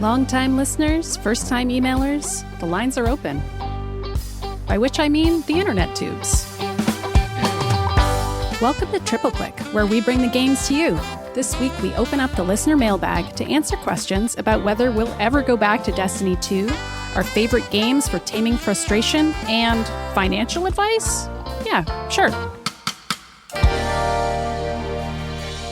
Long-time listeners, first-time emailers, the lines are open. By which I mean the internet tubes. Welcome to tripleclick, where we bring the games to you. This week, we open up the listener mailbag to answer questions about whether we'll ever go back to Destiny 2, our favorite games for taming frustration, and financial advice? Yeah, sure.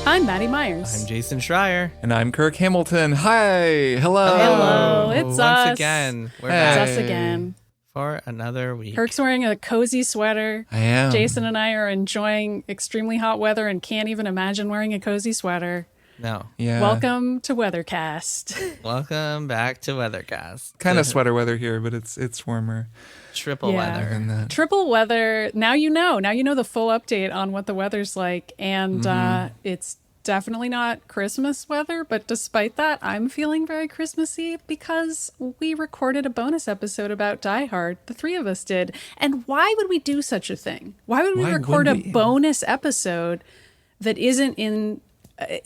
I'm Maddy Myers. I'm Jason Schreier. And I'm Kirk Hamilton. Hi. Hello. Hello. It's us. Once again. We're It's back us again. for another week. Kirk's wearing a cozy sweater. I am. Jason and I are enjoying extremely hot weather and can't even imagine wearing a cozy sweater. No. Yeah. Welcome to Weathercast. Welcome back to Weathercast. Kind of sweater weather here, but it's warmer Triple Yeah. weather. than that. Triple weather. Now you know. Now you know the full update on what the weather's like. And it's definitely not Christmas weather. But despite that, I'm feeling very Christmassy because we recorded a bonus episode about Die Hard. The three of us did. And why would we do such a thing? Why would we record a bonus episode that isn't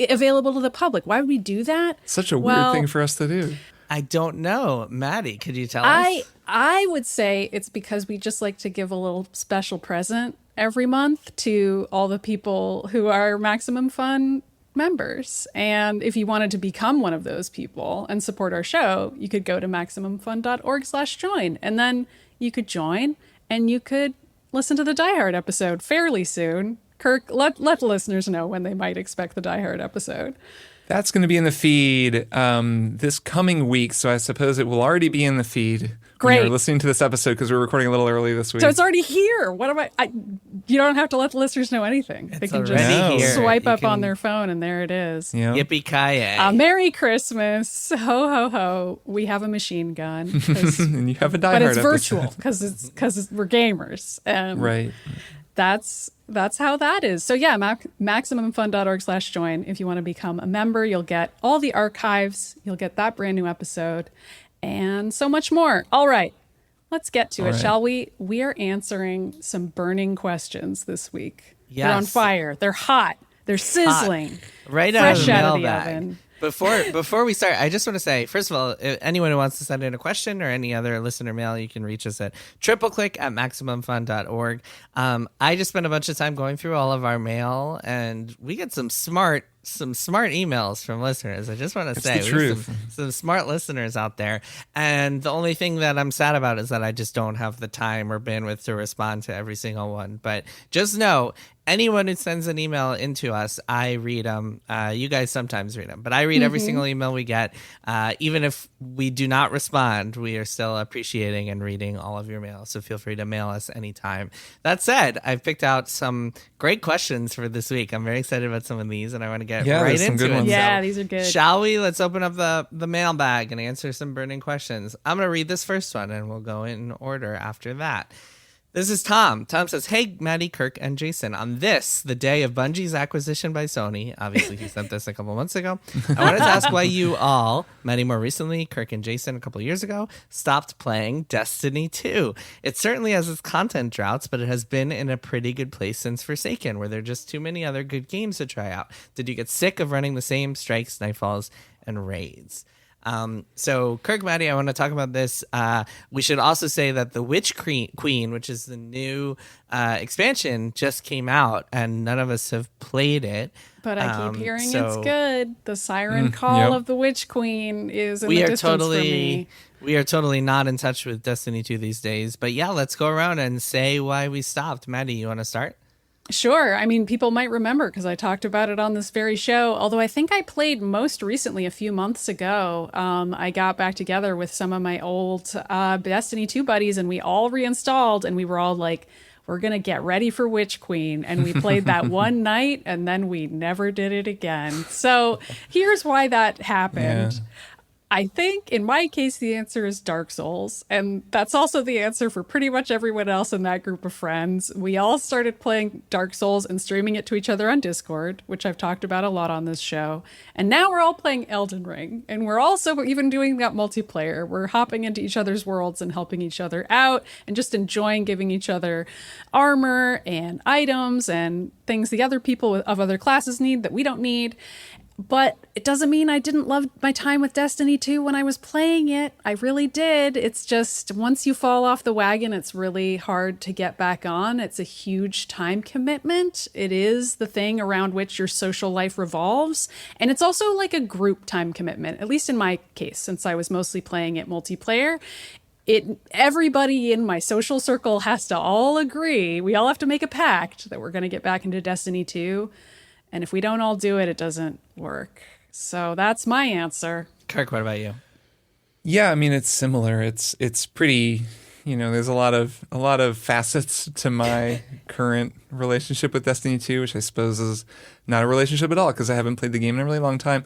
available to the public? Why would we do that? Such a weird thing for us to do. I don't know. Maddie, could you tell us? I would say it's because we just like to give a little special present every month to all the people who are Maximum Fun members. And if you wanted to become one of those people and support our show, you could go to MaximumFun.org/join. And then you could join and you could listen to the Die Hard episode fairly soon. Kirk, let the listeners know when they might expect the Die Hard episode. That's going to be in the feed this coming week, so I suppose it will already be in the feed. Great. When you're listening to this episode because we're recording a little early this week. So it's already here. What am I you don't have to let the listeners know anything. They can just already here. swipe You up on can- their phone and there it is. Yeah. Yippee-ki-yay. Merry Christmas. Ho, ho, ho. We have a machine gun. And you have a Die But Hard it's episode. virtual because we're gamers. Right. That's how that is. So yeah, MaximumFun.org/join. If you want to become a member, you'll get all the archives. You'll get that brand new episode and so much more. All right, let's get to it, shall we? We are answering some burning questions this week. Yes. They're on fire. They're hot. They're sizzling. Right out of Fresh the out of the mailbag. oven. Before we start, I just want to say, first of all, if anyone who wants to send in a question or any other listener mail, you can reach us at tripleclick@maximumfun.org. I just spent a bunch of time going through all of our mail, and we get some smart emails from listeners. I just want to say, the we have truth. some smart listeners out there. And the only thing that I'm sad about is that I just don't have the time or bandwidth to respond to every single one. But just know, anyone who sends an email into us, I read them. You guys sometimes read them, but I read every single email we get. Even if we do not respond, we are still appreciating and reading all of your mail. So feel free to mail us anytime. That said, I've picked out some great questions for this week. I'm very excited about some of these, and I want to get right there's some into good it. ones. Yeah, So, these are good. shall we? Let's open up the mailbag and answer some burning questions. I'm going to read this first one, and we'll go in order after that. This is Tom. Tom says, "Hey, Maddy, Kirk, and Jason. On this, the day of Bungie's acquisition by Sony," obviously he sent this a couple months ago, "I wanted to ask why you all, Maddy more recently, Kirk and Jason a couple years ago, stopped playing Destiny 2. It certainly has its content droughts, but it has been in a pretty good place since Forsaken, where there are just too many other good games to try out. Did you get sick of running the same strikes, nightfalls, and raids?" So Kirk, Maddy, I want to talk about this. We should also say that the Witch Queen, which is the new expansion, just came out, and none of us have played it. But I keep hearing so it's good. The siren call yep. of the Witch Queen is in the distance for me. We are totally not in touch with Destiny 2 these days. But yeah, let's go around and say why we stopped. Maddy, you want to start? Sure. I mean, people might remember because I talked about it on this very show, although I think I played most recently a few months ago. I got back together with some of my old Destiny 2 buddies and we all reinstalled and we were all like, we're going to get ready for Witch Queen. And we played that one night and then we never did it again. So here's why that happened. Yeah. I think in my case, the answer is Dark Souls. And that's also the answer for pretty much everyone else in that group of friends. We all started playing Dark Souls and streaming it to each other on Discord, which I've talked about a lot on this show. And now we're all playing Elden Ring. And we're also even doing that multiplayer. We're hopping into each other's worlds and helping each other out and just enjoying giving each other armor and items and things the other people of other classes need that we don't need. But it doesn't mean I didn't love my time with Destiny 2 when I was playing it. I really did. It's just once you fall off the wagon, it's really hard to get back on. It's a huge time commitment. It is the thing around which your social life revolves. And it's also like a group time commitment, at least in my case, since I was mostly playing it multiplayer. Everybody in my social circle has to all agree. We all have to make a pact that we're going to get back into Destiny 2. And if we don't all do it, it doesn't work. So that's my answer. Kirk, what about you? Yeah, I mean, it's similar. It's pretty, there's a lot of facets to my current relationship with Destiny 2, which I suppose is not a relationship at all because I haven't played the game in a really long time.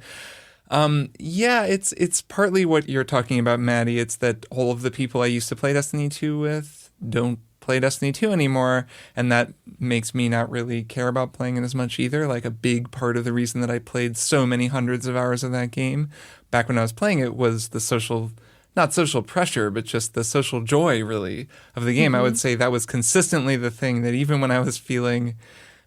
Yeah, it's partly what you're talking about, Maddy. It's that all of the people I used to play Destiny 2 with don't play Destiny 2 anymore, and that makes me not really care about playing it as much either. Like, a big part of the reason that I played so many hundreds of hours of that game back when I was playing it was the not social pressure, but just the social joy, really, of the game. Mm-hmm. I would say that was consistently the thing that even when I was feeling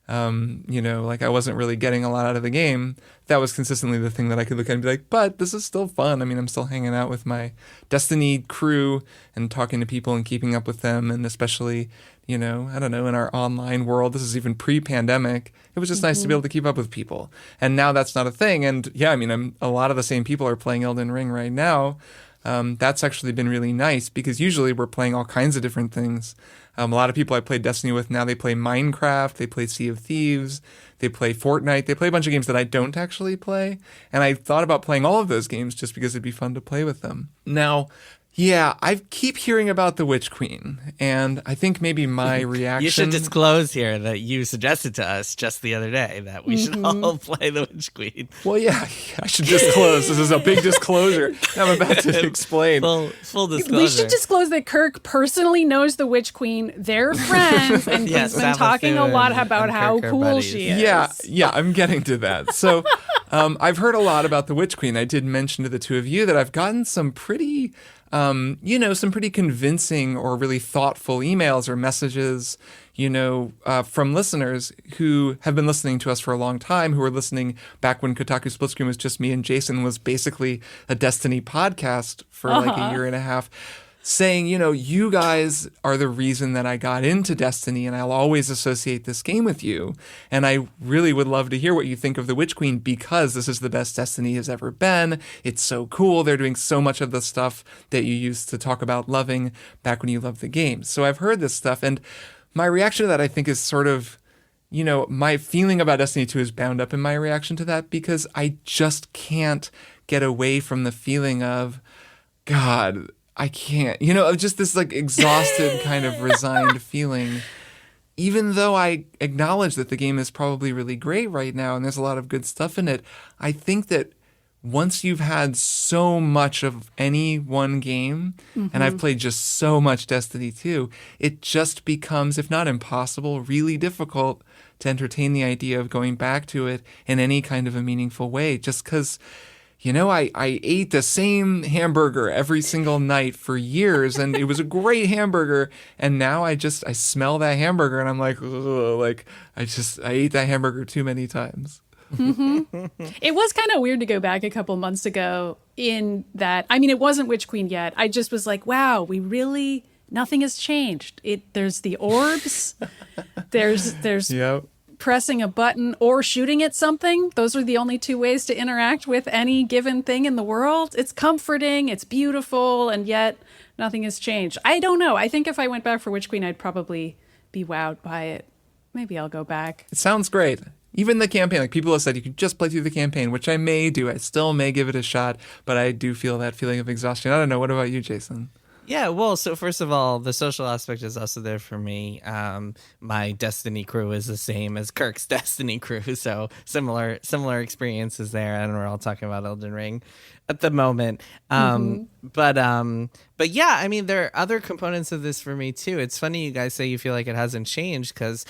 like I wasn't really getting a lot out of the game, that was consistently the thing that I could look at and be like, but this is still fun. I mean, I'm still hanging out with my Destiny crew and talking to people and keeping up with them. And especially, I don't know, in our online world, this is even pre-pandemic, it was just nice to be able to keep up with people. And now that's not a thing. And yeah, I mean, a lot of the same people are playing Elden Ring right now. That's actually been really nice because usually we're playing all kinds of different things. A lot of people I played Destiny with now, they play Minecraft, they play Sea of Thieves, they play Fortnite, they play a bunch of games that I don't actually play. And I thought about playing all of those games just because it'd be fun to play with them. Now, yeah, I keep hearing about the Witch Queen, and I think maybe my reaction... You should disclose here that you suggested to us just the other day that we should all play the Witch Queen. Well, yeah, I should disclose. This is a big disclosure I'm about to explain. Full disclosure. We should disclose that Kirk personally knows the Witch Queen. They're friends, and he's been talking a lot about how cool she is. Yeah, I'm getting to that. So I've heard a lot about the Witch Queen. I did mention to the two of you that I've gotten some pretty... some pretty convincing or really thoughtful emails or messages, from listeners who have been listening to us for a long time, who were listening back when Kotaku Split Screen was just me and Jason, was basically a Destiny podcast for like a year and a half, saying, you guys are the reason that I got into Destiny, and I'll always associate this game with you. And I really would love to hear what you think of the Witch Queen, because this is the best Destiny has ever been. It's so cool. They're doing so much of the stuff that you used to talk about loving back when you loved the game. So I've heard this stuff, and my reaction to that, I think, is sort of, my feeling about Destiny 2 is bound up in my reaction to that, because I just can't get away from the feeling of, God, I can't, just this like exhausted kind of resigned feeling, even though I acknowledge that the game is probably really great right now and there's a lot of good stuff in it. I think that once you've had so much of any one game, and I've played just so much Destiny 2, it just becomes, if not impossible, really difficult to entertain the idea of going back to it in any kind of a meaningful way, just because... I ate the same hamburger every single night for years, and it was a great hamburger. And now I smell that hamburger, and I'm like, ugh, I ate that hamburger too many times. It was kind of weird to go back a couple months ago in that, I mean, it wasn't Witch Queen yet. I just was like, wow, nothing has changed. There's the orbs, there's Yep. pressing a button or shooting at something. Those are the only two ways to interact with any given thing in the world. It's comforting, it's beautiful, and yet nothing has changed. I don't know. I think if I went back for Witch Queen, I'd probably be wowed by it. Maybe I'll go back. It sounds great. Even the campaign, like people have said, you could just play through the campaign, which I may do. I still may give it a shot, but I do feel that feeling of exhaustion. I don't know. What about you, Jason? Yeah, well, so first of all, the social aspect is also there for me. My Destiny crew is the same as Kirk's Destiny crew, so similar experiences there, and we're all talking about Elden Ring at the moment. But yeah, I mean, there are other components of this for me too. It's funny you guys say you feel like it hasn't changed, because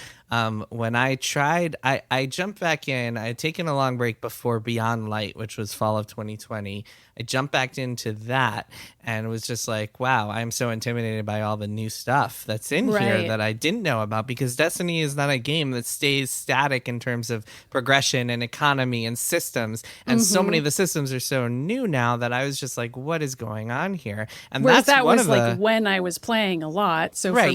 when I tried, I jumped back in. I had taken a long break before Beyond Light, which was fall of 2020. I jumped back into that and was just like, wow, wow, I'm so intimidated by all the new stuff that's in here Right. that I didn't know about, because Destiny is not a game that stays static in terms of progression and economy and systems. And so many of the systems are so new now that I was just like, what is going on here? And Whereas that's that one was of the like when I was playing a lot. So right,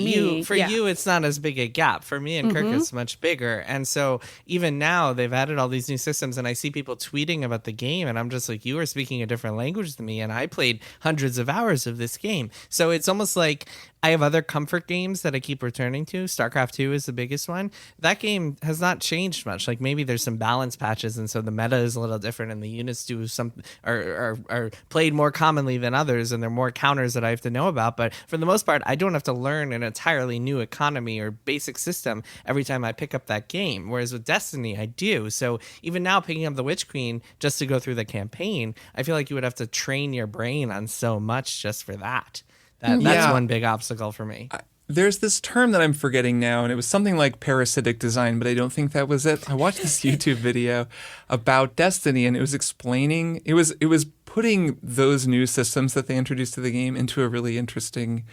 for me, you it's not as big a gap. For me and Kirk it's much bigger. And so even now they've added all these new systems, and I see people tweeting about the game, and I'm just like, you are speaking a different language than me, and I played hundreds of hours of this game. So it's almost like I have other comfort games that I keep returning to. StarCraft 2 is the biggest one. That game has not changed much. Like maybe there's some balance patches, and so the meta is a little different, and the units do some are played more commonly than others, and there are more counters that I have to know about. But for the most part, I don't have to learn an entirely new economy or basic system every time I pick up that game. Whereas with Destiny, I do. So even now, picking up the Witch Queen just to go through the campaign, I feel like you would have to train your brain on so much just for that. That's Yeah. one big obstacle for me. There's this term that I'm forgetting now, and it was something like parasitic design, but I don't think that was it. I watched this YouTube video about Destiny, and it was explaining, it was putting those new systems that they introduced to the game into a really interesting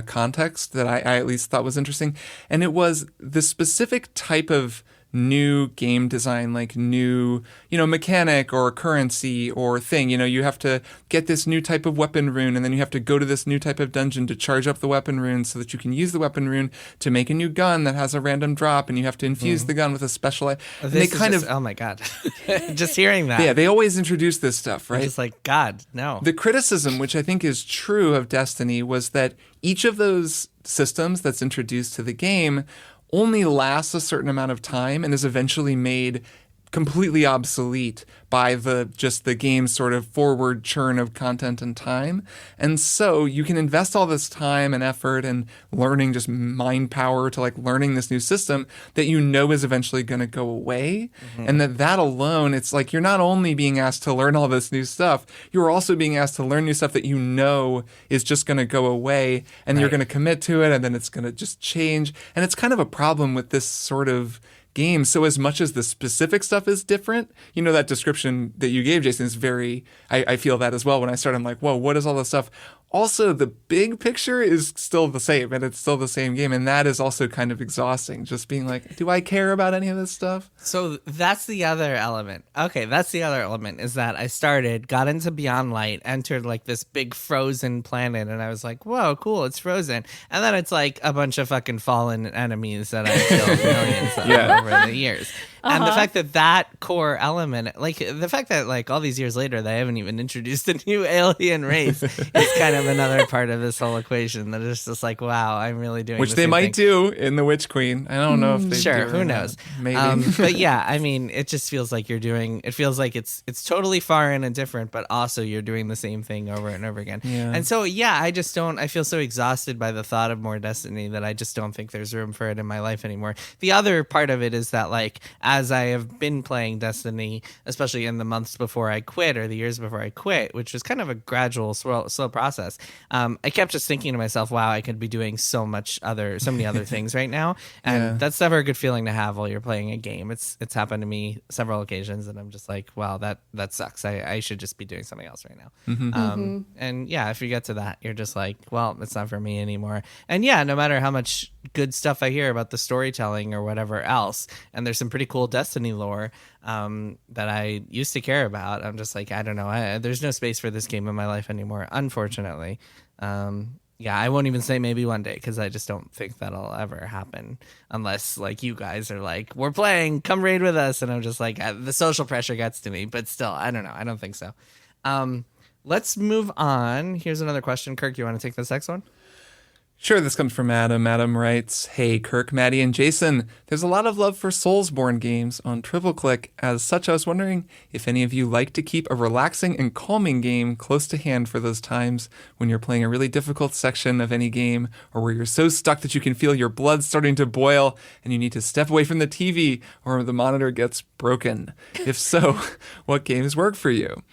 context that I at least thought was interesting. And it was the specific type of new game design, like new, mechanic or currency or thing. You have to get this new type of weapon rune, and then you have to go to this new type of dungeon to charge up the weapon rune so that you can use the weapon rune to make a new gun that has a random drop, and you have to infuse the gun with a special. Oh my God. Just hearing that. Yeah, they always introduce this stuff, I'm right? just like, God, no. The criticism, which I think is true of Destiny, was that each of those systems that's introduced to the game only lasts a certain amount of time and is eventually made completely obsolete by the game's sort of forward churn of content and time. And so you can invest all this time and effort and learning, just mind power to like learning this new system that is eventually going to go away. And that alone, it's like you're not only being asked to learn all this new stuff, you're also being asked to learn new stuff that is just going to go away, and you're going to commit to it, and then it's going to just change. And it's kind of a problem with this sort of game. So as much as the specific stuff is different, that description that you gave, Jason, is very, I feel that as well. When I start, I'm like, whoa, what is all this stuff? Also, the big picture is still the same, and it's still the same game. And that is also kind of exhausting, just being like, do I care about any of this stuff? So that's the other element. Okay, that's the other element, is that I got into Beyond Light, entered like this big frozen planet, and I was like, whoa, cool, it's frozen. And then it's like a bunch of fucking fallen enemies that I've killed millions of over the years. And the fact that core element, like the fact that like all these years later they haven't even introduced a new alien race is kind of another part of this whole equation that is just like, wow, I'm really doing which the they same might thing. do in the Witch Queen. I don't know if they Sure, do. who knows? Maybe. But yeah, I mean, it just feels like it feels like it's totally foreign and different, but also you're doing the same thing over and over again. Yeah. And so, yeah, I feel so exhausted by the thought of more Destiny that I just don't think there's room for it in my life anymore. The other part of it is that, like, as I have been playing Destiny, especially in the months before I quit or the years before I quit, which was kind of a gradual, slow process, I kept just thinking to myself, wow, I could be doing so many other things right now. And that's never a good feeling to have while you're playing a game. It's happened to me several occasions, and I'm just like, wow, that sucks. I should just be doing something else right now. And yeah, if you get to that, you're just like, well, it's not for me anymore. And yeah, no matter how much good stuff I hear about the storytelling or whatever else, and there's some pretty cool Destiny lore that I used to care about, I'm just like, I don't know. There's no space for this game in my life anymore, unfortunately. Yeah, I won't even say maybe one day, because I just don't think that'll ever happen unless like you guys are like, we're playing, come raid with us. And I'm just like, the social pressure gets to me, but still, I don't know. I don't think so. Let's move on. Here's another question. Kirk, you want to take this next one? Sure, this comes from Adam. Adam writes, hey, Kirk, Maddy, and Jason. There's a lot of love for Soulsborne games on tripleclick. As such, I was wondering if any of you like to keep a relaxing and calming game close to hand for those times when you're playing a really difficult section of any game, or where you're so stuck that you can feel your blood starting to boil and you need to step away from the TV or the monitor gets broken. If so, what games work for you?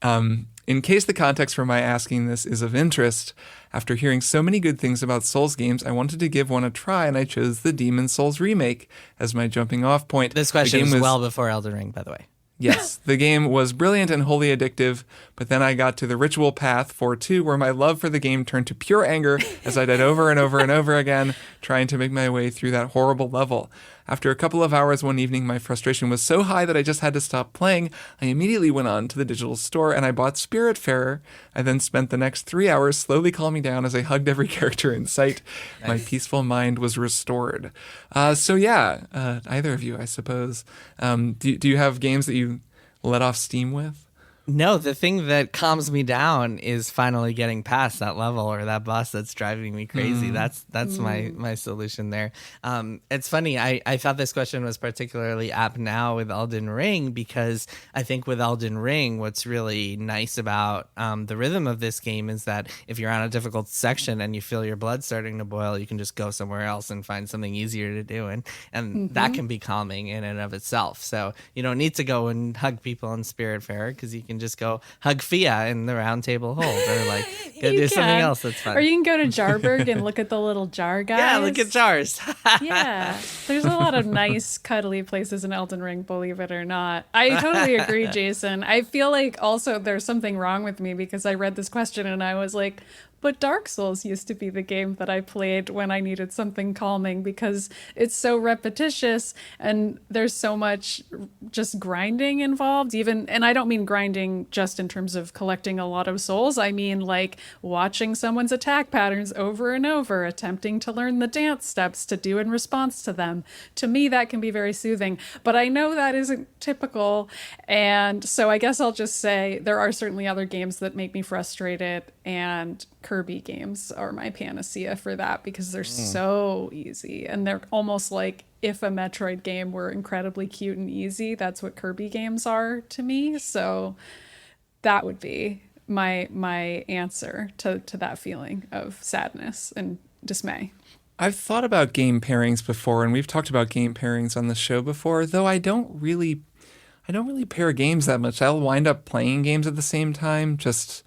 In case the context for my asking this is of interest, after hearing so many good things about Souls games, I wanted to give one a try, and I chose the Demon's Souls remake as my jumping off point. This question is well before Elden Ring, by the way. Yes, the game was brilliant and wholly addictive, but then I got to the ritual path 4-2, where my love for the game turned to pure anger as I did over and over and over again, trying to make my way through that horrible level. After a couple of hours one evening, my frustration was so high that I just had to stop playing. I immediately went on to the digital store and I bought Spiritfarer. I then spent the next 3 hours slowly calming down as I hugged every character in sight. Nice. My peaceful mind was restored. Either of you, I suppose. Do you have games that you let off steam with? No, the thing that calms me down is finally getting past that level or that boss that's driving me crazy. That's my solution there. It's funny. I thought this question was particularly apt now with Elden Ring, because I think with Elden Ring, what's really nice about the rhythm of this game is that if you're on a difficult section and you feel your blood starting to boil, you can just go somewhere else and find something easier to do. And that can be calming in and of itself. So you don't need to go and hug people in Spiritfarer, because you can just go hug Fia in the round table hold, or like go do something else that's fun. Or you can go to Jarberg and look at the little jar guys. Yeah, look at jars. Yeah, there's a lot of nice cuddly places in Elden Ring, believe it or not. I totally agree, Jason. I feel like also there's something wrong with me, because I read this question and I was like, but Dark Souls used to be the game that I played when I needed something calming, because it's so repetitious and there's so much just grinding involved. And I don't mean grinding just in terms of collecting a lot of souls. I mean like watching someone's attack patterns over and over, attempting to learn the dance steps to do in response to them. To me, that can be very soothing, but I know that isn't typical. And so I guess I'll just say there are certainly other games that make me frustrated, and Kirby games are my panacea for that, because they're so easy, and they're almost like if a Metroid game were incredibly cute and easy, that's what Kirby games are to me. So that would be my answer to that feeling of sadness and dismay. I've thought about game pairings before, and we've talked about game pairings on the show before, though I don't really pair games that much. I'll wind up playing games at the same time, just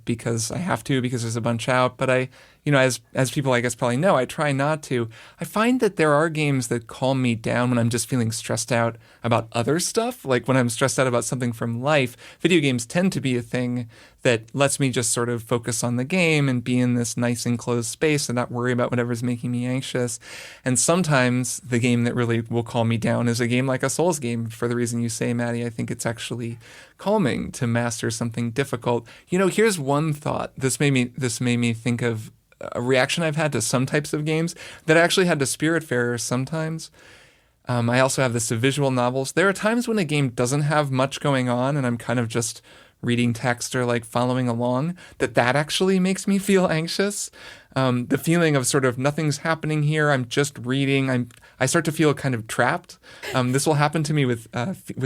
because I have to, because there's a bunch out. But as people I guess probably know, I try not to. I find that there are games that calm me down when I'm just feeling stressed out about other stuff. Like when I'm stressed out about something from life, video games tend to be a thing that lets me just sort of focus on the game and be in this nice enclosed space and not worry about whatever's making me anxious. And sometimes the game that really will calm me down is a game like a Souls game. For the reason you say, Maddy, I think it's actually calming to master something difficult. Here's one thought. This made me think of a reaction I've had to some types of games that I actually had to Spiritfarer sometimes. I also have this to visual novels. There are times when a game doesn't have much going on and I'm kind of just reading text or like following along, that actually makes me feel anxious. The feeling of sort of nothing's happening here. I'm just reading. I start to feel kind of trapped. This will happen to me with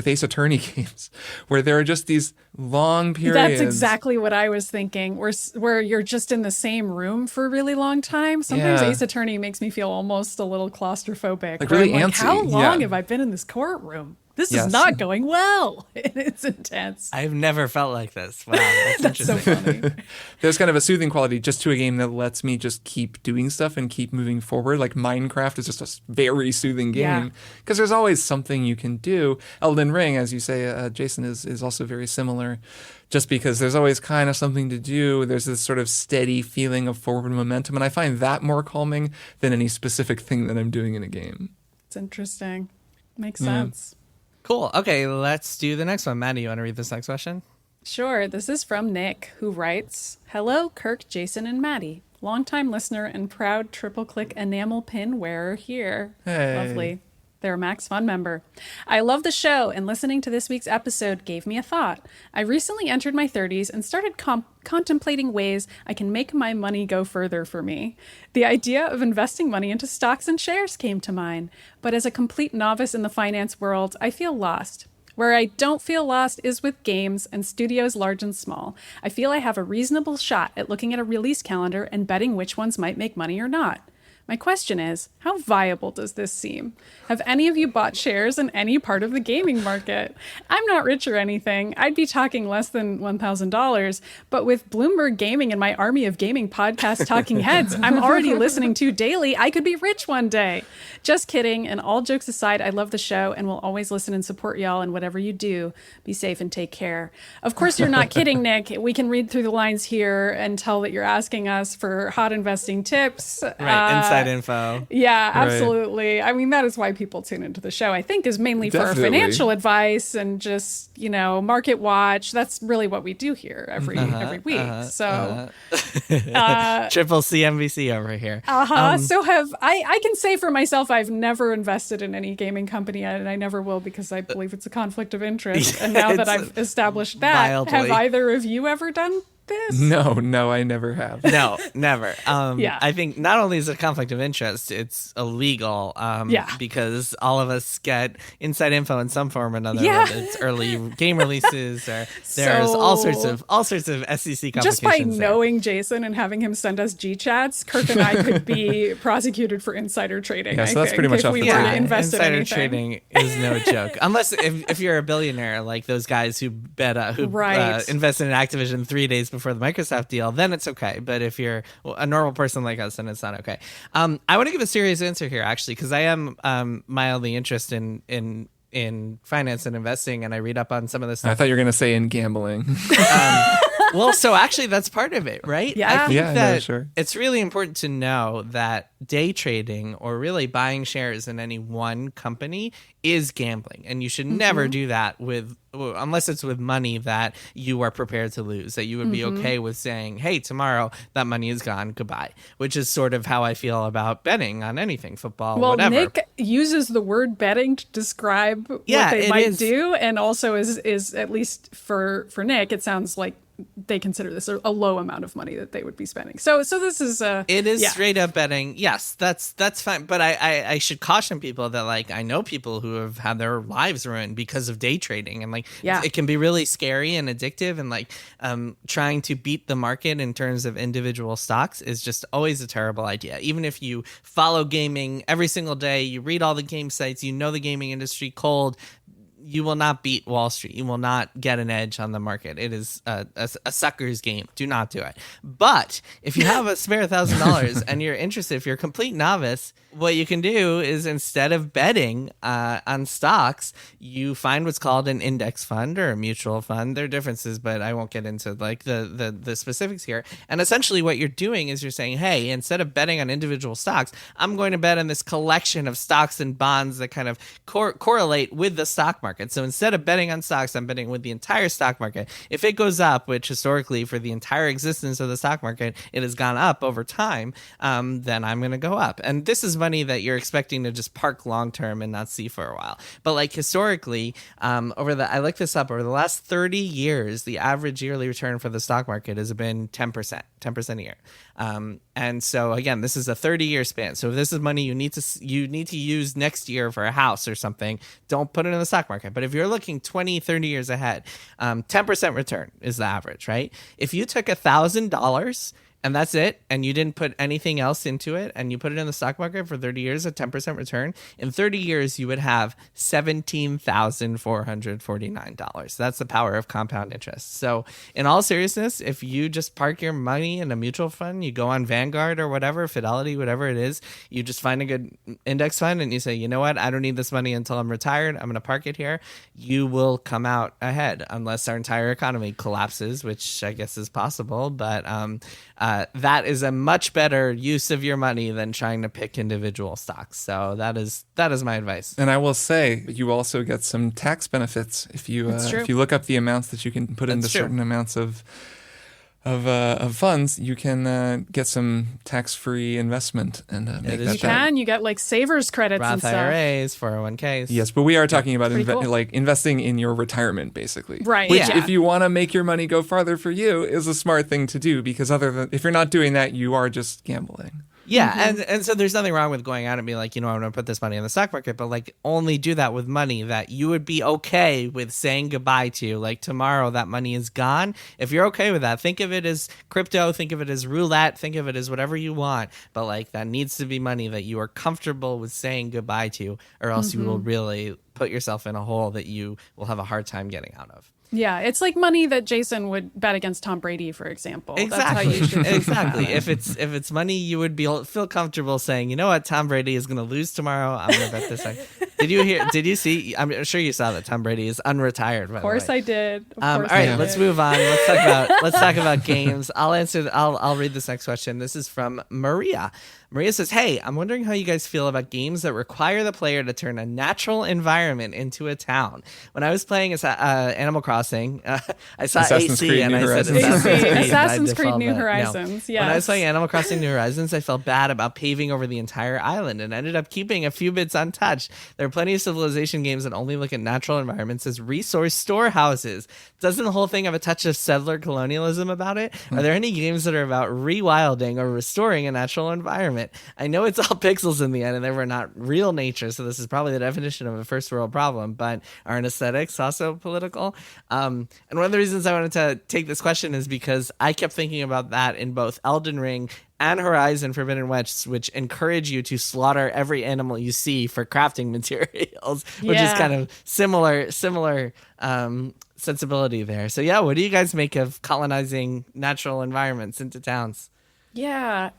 Ace Attorney games, where there are just these long periods. That's exactly what I was thinking. Where you're just in the same room for a really long time. Sometimes Ace Attorney makes me feel almost a little claustrophobic. Like really antsy. How long have I been in this courtroom? This is not going well. It's intense. I've never felt like this. Wow, that's so interesting. funny. There's kind of a soothing quality just to a game that lets me just keep doing stuff and keep moving forward. Like Minecraft is just a very soothing game because there's always something you can do. Elden Ring, as you say, Jason, is also very similar. Just because there's always kind of something to do. There's this sort of steady feeling of forward momentum. And I find that more calming than any specific thing that I'm doing in a game. It's interesting. Makes sense. Cool. Okay, let's do the next one. Maddy, you want to read this next question? Sure. This is from Nick, who writes, "Hello, Kirk, Jason, and Maddy. Longtime listener and proud tripleclick enamel pin wearer here." Hey. Lovely. They're a Max Fun member. "I love the show, and listening to this week's episode gave me a thought. I recently entered my 30s and started contemplating ways I can make my money go further for me. The idea of investing money into stocks and shares came to mind, but as a complete novice in the finance world, I feel lost. Where I don't feel lost is with games and studios large and small. I feel I have a reasonable shot at looking at a release calendar and betting which ones might make money or not. My question is, how viable does this seem? Have any of you bought shares in any part of the gaming market? I'm not rich or anything. I'd be talking less than $1,000, but with Bloomberg Gaming and my army of gaming podcast talking heads I'm already listening to daily, I could be rich one day. Just kidding. And all jokes aside, I love the show and will always listen and support y'all in whatever you do. Be safe and take care. Of course, you're not kidding, Nick. We can read through the lines here and tell that you're asking us for hot investing tips. Right. Inside info. Yeah, absolutely. Right. I mean, that is why people tune into the show, I think, is mainly for our financial advice and just, market watch. That's really what we do here every week. Triple CNBC over here. So I can say for myself, I've never invested in any gaming company, and I never will because I believe it's a conflict of interest. And now that I've established that, have either of you ever done this? No, I never have. No, never. I think not only is it a conflict of interest, it's illegal. Because all of us get inside info in some form or another. Yeah. Whether it's early game releases or there's all sorts of SEC complications. Just by knowing Jason and having him send us G-chats, Kirk and I could be prosecuted for insider trading. Yeah, so that's pretty much off the table. Insider trading is no joke, unless if you're a billionaire like those guys who invested in Activision 3 days before the Microsoft deal, then it's okay. But if you're a normal person like us, then it's not okay. I want to give a serious answer here, actually, because I am mildly interested in finance and investing, and I read up on some of this stuff. I thought you were going to say in gambling. Well, so actually that's part of it, right? Yeah. I think that it's really important to know that day trading or really buying shares in any one company is gambling. And you should never do that unless it's with money that you are prepared to lose, that you would be okay with saying, hey, tomorrow that money is gone, goodbye, which is sort of how I feel about betting on anything, football, whatever. Well, Nick uses the word betting to describe what they might do. And also is at least for Nick, it sounds like they consider this a low amount of money that they would be spending. So this is it is straight up betting. Yes, that's fine. But I should caution people that I know people who have had their lives ruined because of day trading, and it can be really scary and addictive, and trying to beat the market in terms of individual stocks is just always a terrible idea. Even if you follow gaming every single day, you read all the game sites, you know the gaming industry cold, you will not beat Wall Street. You will not get an edge on the market. It is a sucker's game. Do not do it. But if you have a spare $1,000 and you're interested, if you're a complete novice, what you can do is instead of betting on stocks, you find what's called an index fund or a mutual fund. There are differences, but I won't get into the specifics here. And essentially what you're doing is you're saying, hey, instead of betting on individual stocks, I'm going to bet on this collection of stocks and bonds that kind of correlate with the stock market. So instead of betting on stocks, I'm betting with the entire stock market. If it goes up, which historically for the entire existence of the stock market, it has gone up over time, then I'm going to go up. And this is money that you're expecting to just park long term and not see for a while. But historically, I looked this up, over the last 30 years, the average yearly return for the stock market has been 10% a year. And so again, this is a 30-year span. So if this is money you need to use next year for a house or something, don't put it in the stock market. But if you're looking 20, 30 years ahead, 10% return is the average, right? If you took $1,000 and that's it, and you didn't put anything else into it, and you put it in the stock market for 30 years at 10% return, in 30 years, you would have $17,449. That's the power of compound interest. So in all seriousness, if you just park your money in a mutual fund, you go on Vanguard or whatever, Fidelity, whatever it is, you just find a good index fund and you say, you know what, I don't need this money until I'm retired, I'm going to park it here, you will come out ahead unless our entire economy collapses, which I guess is possible, but that is a much better use of your money than trying to pick individual stocks. So that is my advice. And I will say, you also get some tax benefits if you look up the amounts that you can put into certain amounts of funds. You can get some tax-free investment and make that. You get savers credits Roth and stuff. IRAs, 401ks. Yes, but we are talking about investing in your retirement, basically. Right. Which, if you want to make your money go farther for you, is a smart thing to do, because if you're not doing that, you are just gambling. Yeah, and so there's nothing wrong with going out and being like, I'm going to put this money in the stock market, but like only do that with money that you would be okay with saying goodbye to. Like tomorrow that money is gone. If you're okay with that, think of it as crypto, think of it as roulette, think of it as whatever you want, but like that needs to be money that you are comfortable with saying goodbye to, or else you will really put yourself in a hole that you will have a hard time getting out of. Yeah, it's like money that Jason would bet against Tom Brady, for example. Exactly. That's how you should Exactly. If it's money, you would feel comfortable saying, you know what, Tom Brady is going to lose tomorrow. I'm going to bet this. Did you see? I'm sure you saw that Tom Brady is unretired. Of course I did. All right, let's move on. Let's talk about games. I'll read this next question. This is from Maria. Maria says, hey, I'm wondering how you guys feel about games that require the player to turn a natural environment into a town. When I was playing Animal Crossing, I saw Assassin's AC Creed and New I said Horizons. Assassin's Creed New Horizons, yes. When I was playing Animal Crossing New Horizons, I felt bad about paving over the entire island and ended up keeping a few bits untouched. There are plenty of civilization games that only look at natural environments as resource storehouses. Doesn't the whole thing have a touch of settler colonialism about it? Are there any games that are about rewilding or restoring a natural environment? I know it's all pixels in the end and they were not real nature, so this is probably the definition of a first world problem, but aren't aesthetics also political? And one of the reasons I wanted to take this question is because I kept thinking about that in both Elden Ring and Horizon Forbidden West, which encourage you to slaughter every animal you see for crafting materials, which is kind of similar sensibility there. So yeah, what do you guys make of colonizing natural environments into towns? Yeah,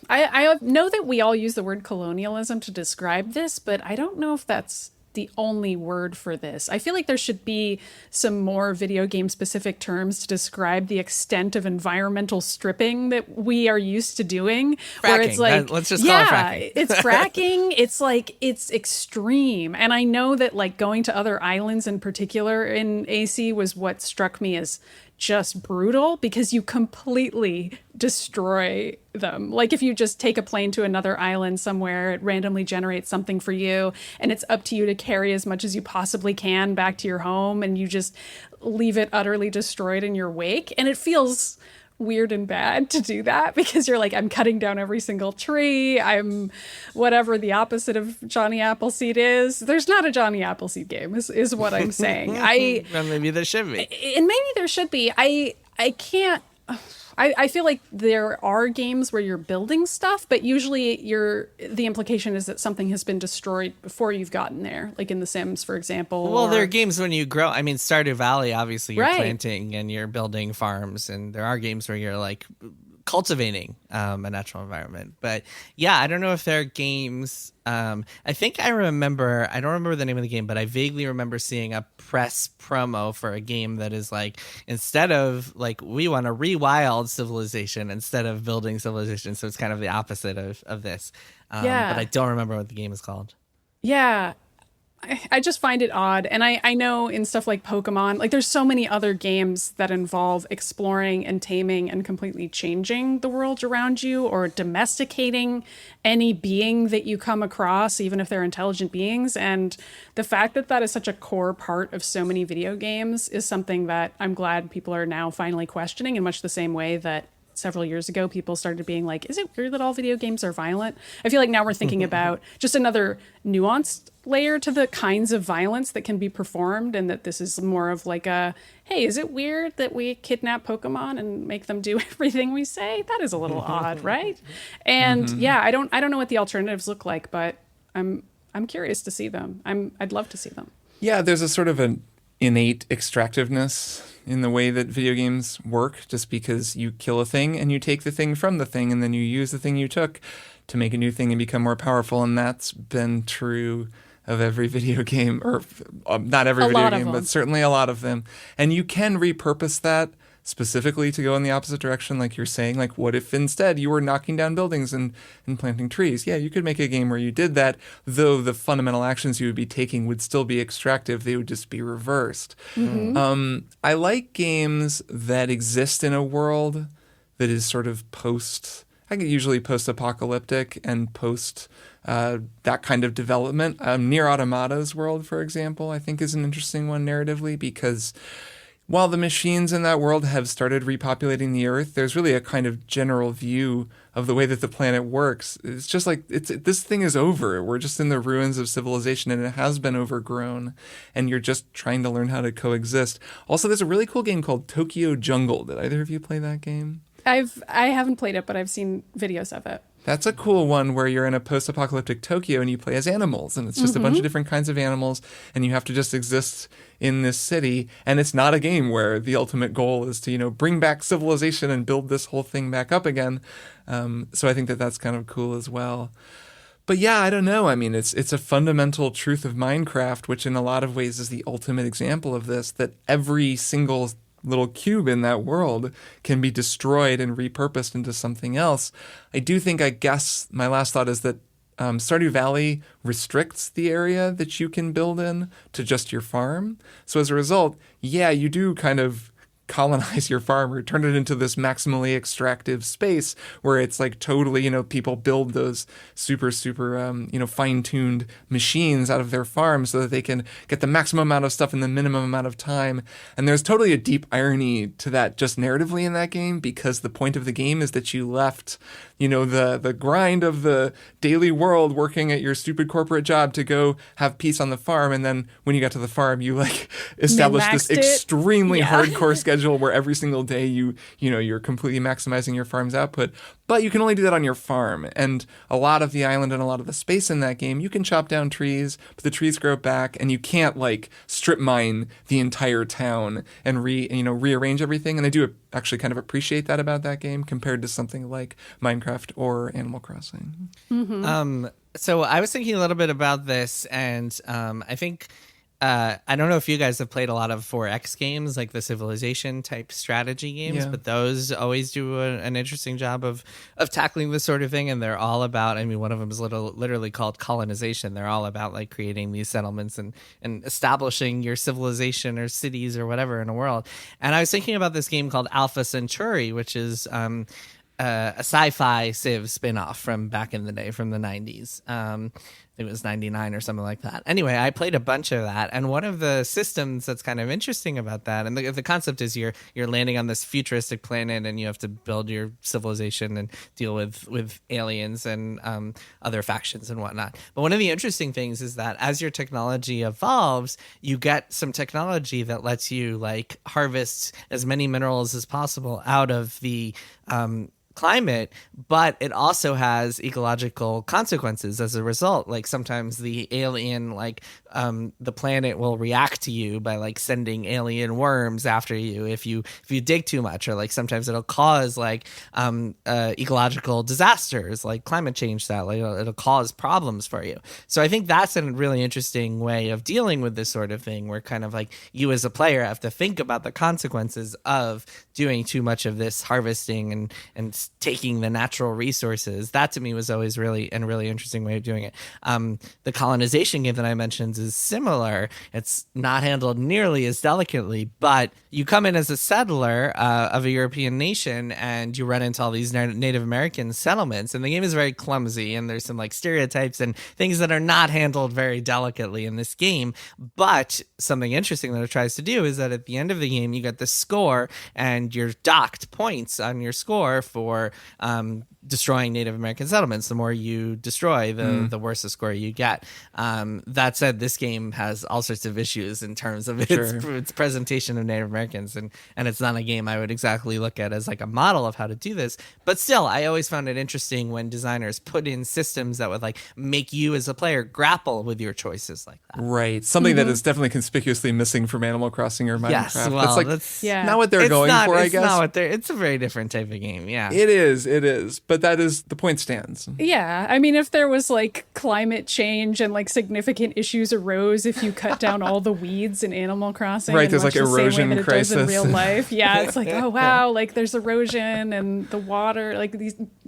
I know that we all use the word colonialism to describe this, but I don't know if that's the only word for this. I feel like there should be some more video game specific terms to describe the extent of environmental stripping that we are used to doing. Fracking. Where it's like, let's just call it fracking. It's fracking. It's like, it's extreme. And I know that like going to other islands in particular in AC was what struck me as just brutal, because you completely destroy them. Like if you just take a plane to another island somewhere, it randomly generates something for you, and it's up to you to carry as much as you possibly can back to your home, and you just leave it utterly destroyed in your wake. And it feels weird and bad to do that, because you're like, I'm cutting down every single tree. I'm whatever the opposite of Johnny Appleseed is. There's not a Johnny Appleseed game is what I'm saying. Well, maybe there should be. And maybe there should be. I can't. I feel like there are games where you're building stuff, but usually the implication is that something has been destroyed before you've gotten there, like in The Sims, for example. Well, there are games when you grow. I mean, Stardew Valley, obviously, you're planting and you're building farms, and there are games where you're like cultivating a natural environment. But yeah, I don't know if there are games. I think I don't remember the name of the game, but I vaguely remember seeing a press promo for a game that is like, instead of like, we want to rewild civilization instead of building civilization. So it's kind of the opposite of this. But I don't remember what the game is called. Yeah. I just find it odd. And I know in stuff like Pokemon, like there's so many other games that involve exploring and taming and completely changing the world around you, or domesticating any being that you come across, even if they're intelligent beings. And the fact that that is such a core part of so many video games is something that I'm glad people are now finally questioning, in much the same way that several years ago people started being like, is it weird that all video games are violent? I feel like now we're thinking about just another nuanced layer to the kinds of violence that can be performed, and that this is more of like a, hey, is it weird that we kidnap Pokemon and make them do everything we say? That is a little odd, right? And yeah, I don't know what the alternatives look like, but I'm curious to see them. I'd love to see them. Yeah, there's a sort of an innate extractiveness in the way that video games work, just because you kill a thing and you take the thing from the thing, and then you use the thing you took to make a new thing and become more powerful. And that's been true of every video game, or not every video game, but certainly a lot of them. And you can repurpose that specifically to go in the opposite direction, like you're saying. Like, what if instead you were knocking down buildings and planting trees? Yeah, you could make a game where you did that, though the fundamental actions you would be taking would still be extractive. They would just be reversed. I like games that exist in a world that is sort of usually post-apocalyptic and that kind of development. Nier Automata's world, for example, I think is an interesting one narratively, because while the machines in that world have started repopulating the Earth, there's really a kind of general view of the way that the planet works. It's just like this thing is over. We're just in the ruins of civilization, and it has been overgrown, and you're just trying to learn how to coexist. Also, there's a really cool game called Tokyo Jungle. Did either of you play that game? I haven't played it, but I've seen videos of it. That's a cool one where you're in a post-apocalyptic Tokyo and you play as animals, and it's just a bunch of different kinds of animals, and you have to just exist in this city. And it's not a game where the ultimate goal is to, bring back civilization and build this whole thing back up again. So I think that that's kind of cool as well. But yeah, I don't know. I mean, it's a fundamental truth of Minecraft, which in a lot of ways is the ultimate example of this, that every single little cube in that world can be destroyed and repurposed into something else. I guess my last thought is that Stardew Valley restricts the area that you can build in to just your farm. So as a result, yeah, you do kind of colonize your farm or turn it into this maximally extractive space where it's like totally, people build those super, fine-tuned machines out of their farm so that they can get the maximum amount of stuff in the minimum amount of time. And there's totally a deep irony to that just narratively in that game, because the point of the game is that you left, the grind of the daily world working at your stupid corporate job to go have peace on the farm. And then when you got to the farm, you established this extremely hardcore schedule where every single day you're completely maximizing your farm's output, but you can only do that on your farm. And a lot of the island and a lot of the space in that game, you can chop down trees, but the trees grow back, and you can't strip mine the entire town and rearrange everything. And I do actually kind of appreciate that about that game compared to something like Minecraft or Animal Crossing. So I was thinking a little bit about this, and I think I don't know if you guys have played a lot of 4X games, like the Civilization type strategy games, but those always do an interesting job of tackling this sort of thing. And they're all about, one of them is literally called colonization. They're all about creating these settlements and establishing your civilization or cities or whatever in a world. And I was thinking about this game called Alpha Centauri, which is a sci-fi Civ spinoff from back in the day, from the 90s. It was 99 or something like that. Anyway, I played a bunch of that, and one of the systems that's kind of interesting about that, and the concept is you're landing on this futuristic planet, and you have to build your civilization and deal with aliens and other factions and whatnot. But one of the interesting things is that as your technology evolves, you get some technology that lets you harvest as many minerals as possible out of the climate, but it also has ecological consequences as a result. Sometimes the alien, the planet will react to you by sending alien worms after you if you dig too much, or sometimes it'll cause ecological disasters like climate change that it'll cause problems for you. So I think that's a really interesting way of dealing with this sort of thing, where kind of you as a player have to think about the consequences of doing too much of this harvesting and taking the natural resources. That to me was always really interesting way of doing it. The colonization game that I mentioned is similar. It's not handled nearly as delicately, but you come in as a settler of a European nation, and you run into all these Native American settlements, and the game is very clumsy, and there's some stereotypes and things that are not handled very delicately in this game. But something interesting that it tries to do is that at the end of the game, you get the score, and you're docked points on your score for destroying Native American settlements. The more you destroy, the worse the score you get. That said, this game has all sorts of issues in terms of its presentation of Native Americans, and it's not a game I would exactly look at as a model of how to do this. But still, I always found it interesting when designers put in systems that would make you as a player grapple with your choices like that. Right. Something that is definitely conspicuously missing from Animal Crossing or Minecraft. Yes, well, that's not what they're going for, I guess. It's a very different type of game, yeah. It is. But that is, the point stands. Yeah. If there was climate change and significant issues arose if you cut down all the weeds in Animal Crossing. Right, there's erosion it crisis. does in real life. Yeah, it's oh wow, there's erosion and the water,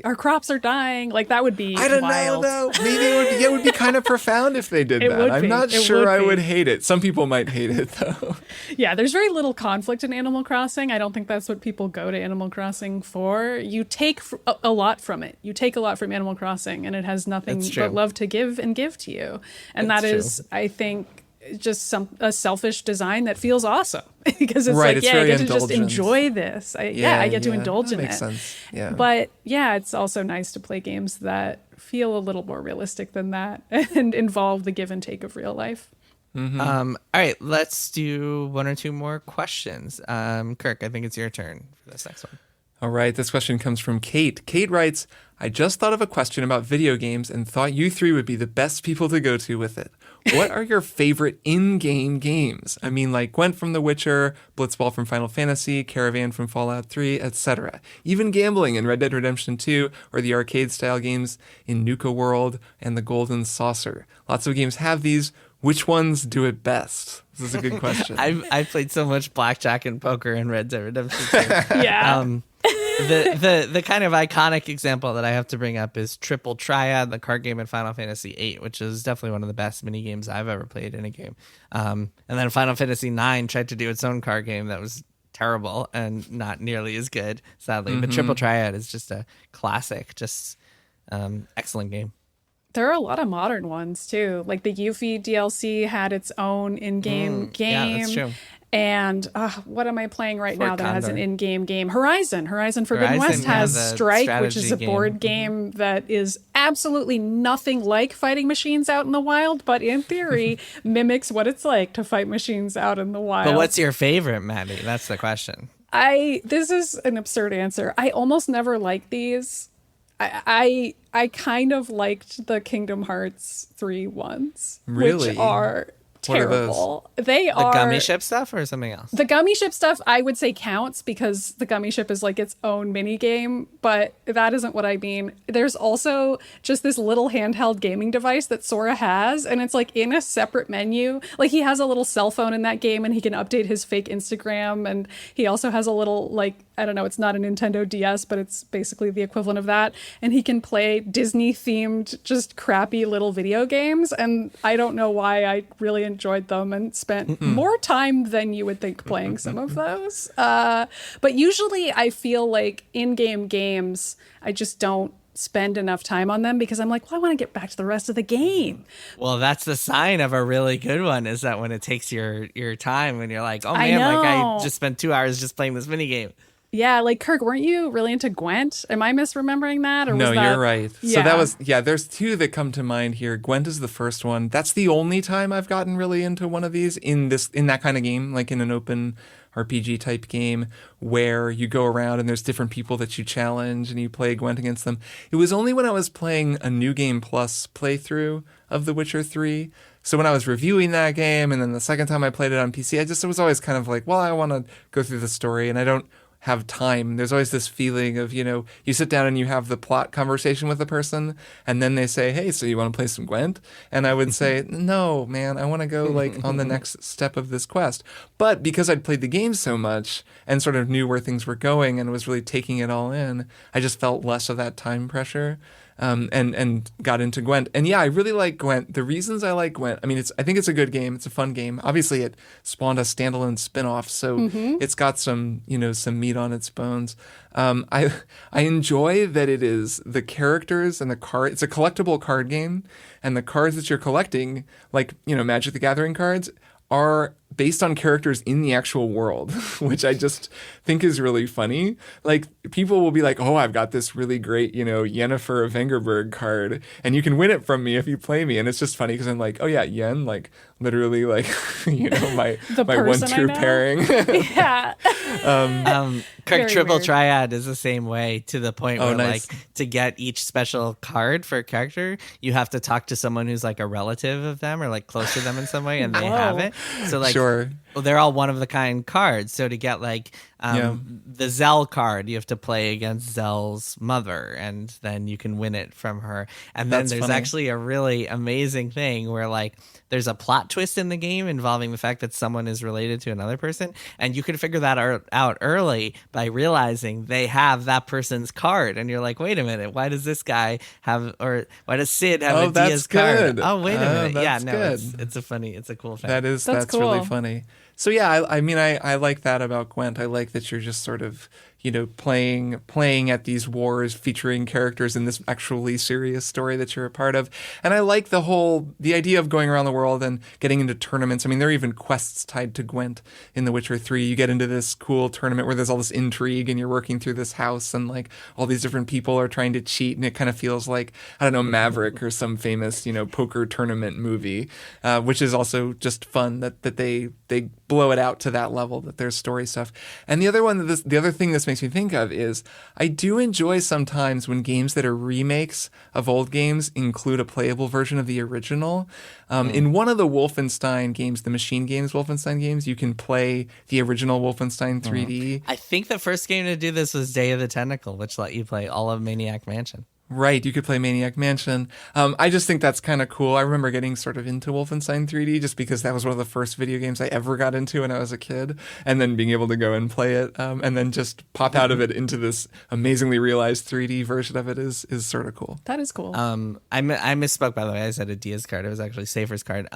our crops are dying. That would be I don't wild. know though. Maybe it would be kind of profound if they did that. I'm not sure I would hate it. Some people might hate it though. Yeah, there's very little conflict in Animal Crossing. I don't think that's what people go to Animal Crossing for. You take a lot from it. You take a lot from Animal Crossing, and it has nothing but love to give to you. And that is, I think, just a selfish design that feels awesome because it's Right, like, it's yeah, I very get to just indulgent. enjoy this. I get to indulge that in makes it. sense. Yeah. But yeah, it's also nice to play games that feel a little more realistic than that and involve the give and take of real life. All right, let's do one or two more questions. Kirk, I think it's your turn for this next one. All right, this question comes from Kate. Kate writes, I just thought of a question about video games and thought you three would be the best people to go to with it. What are your favorite in-game games? I mean, like Gwent from The Witcher, Blitzball from Final Fantasy, Caravan from Fallout 3, etc. Even gambling in Red Dead Redemption 2 or the arcade-style games in Nuka World and The Golden Saucer. Lots of games have these. Which ones do it best? This is a good question. I've played so much blackjack and poker in Red Dead Redemption 2. Yeah. The kind of iconic example that I have to bring up is Triple Triad, the card game in Final Fantasy VIII, which is definitely one of the best mini games I've ever played in a game. And then Final Fantasy IX tried to do its own card game that was terrible and not nearly as good, sadly. But Triple Triad is just a classic, just excellent game. There are a lot of modern ones too. Like the Yuffie DLC had its own in-game game. Yeah, that's true. And what am I playing right now that has an Condor. in-game game? Horizon Forbidden West yeah, has the Strike, which is a strategy board game that is absolutely nothing like fighting machines out in the wild, but in theory mimics what it's like to fight machines out in the wild. But what's your favorite, Maddy? That's the question. This is an absurd answer. I almost never like these. I kind of liked the Kingdom Hearts 3 ones, Really? which are What are those? terrible. They The are gummy ship stuff or something else? the gummy ship stuff. I would say counts because the gummy ship is like its own mini game, but that isn't what I mean. There's also just this little handheld gaming device that Sora has, and it's like in a separate menu. Like he has a little cell phone in that game, and he can update his fake Instagram, and he also has a little, like, I don't know, it's not a Nintendo DS, but it's basically the equivalent of that. And he can play Disney themed, just crappy little video games. And I don't know why I really enjoyed them and spent more time than you would think playing some of those. But usually I feel like in-game games, I just don't spend enough time on them because I'm like, well, I want to get back to the rest of the game. Well, that's the sign of a really good one, is that when it takes your time and you're like, oh I man, like know. I just spent 2 hours just playing this mini game. Yeah, like Kirk, weren't you really into Gwent? Am I misremembering that? Or No, was that... you're right. Yeah. So that was, there's two that come to mind here. Gwent is the first one. That's the only time I've gotten really into one of these in that kind of game, like in an open RPG type game where you go around and there's different people that you challenge and you play Gwent against them. It was only when I was playing a New Game Plus playthrough of The Witcher 3. So when I was reviewing that game and then the second time I played it on PC, I was always kind of like, well, I want to go through the story and I don't have time. There's always this feeling of, you sit down and you have the plot conversation with a person and then they say, hey, so you want to play some Gwent? And I would say, no, man, I want to go like on the next step of this quest. But because I'd played the game so much and sort of knew where things were going and was really taking it all in, I just felt less of that time pressure. And got into Gwent. And yeah, I really like Gwent. The reasons I like Gwent, I mean, I think it's a good game. It's a fun game. Obviously, it spawned a standalone spin-off, so it's got some meat on its bones. I enjoy that it is the characters and the card. It's a collectible card game, and the cards that you're collecting, like Magic the Gathering cards, are based on characters in the actual world, which I just think is really funny. Like, people will be like, oh, I've got this really great, Yennefer of Vengerberg card, and you can win it from me if you play me. And it's just funny because I'm like, oh yeah, Yen, like, literally, like, my person I 1-2 know. pairing. Yeah. Kirk, Very Triple weird. Triad is the same way, to the point where nice. like to get each special card for a character, you have to talk to someone who's like a relative of them or like close to them in some way, and they have it. So like, Sure. well, they're all one of the kind cards. So to get like the Zell card, you have to play against Zell's mother, and then you can win it from her. And then That's there's funny. actually a really amazing thing where like there's a plot twist in the game involving the fact that someone is related to another person, and you can figure that out early by realizing they have that person's card, and you're like, wait a minute, why does this guy have, or why does Sid have Oh, a that's Diaz card? good. Oh, wait a minute, yeah, that's no, good. it's a cool thing. That's cool. really funny. So yeah, I mean, I like that about Gwent. I like that you're just sort of, playing at these wars featuring characters in this actually serious story that you're a part of. And I like the idea of going around the world and getting into tournaments. I mean, there are even quests tied to Gwent in The Witcher 3. You get into this cool tournament where there's all this intrigue and you're working through this house and like all these different people are trying to cheat, and it kind of feels like, I don't know, Maverick or some famous, poker tournament movie, which is also just fun that they blow it out to that level, that there's story stuff. And the other thing this makes me think of is I do enjoy sometimes when games that are remakes of old games include a playable version of the original. In one of the Wolfenstein games, the Machine Games Wolfenstein games, you can play the original Wolfenstein 3D. I think the first game to do this was Day of the Tentacle, which let you play all of Maniac Mansion. Right, you could play Maniac Mansion. I just think that's kind of cool. I remember getting sort of into Wolfenstein 3D just because that was one of the first video games I ever got into when I was a kid, and then being able to go and play it, and then just pop out of it into this amazingly realized 3D version of it is sort of cool. That is cool. I misspoke, by the way. I said a Diaz card. It was actually Safer's card.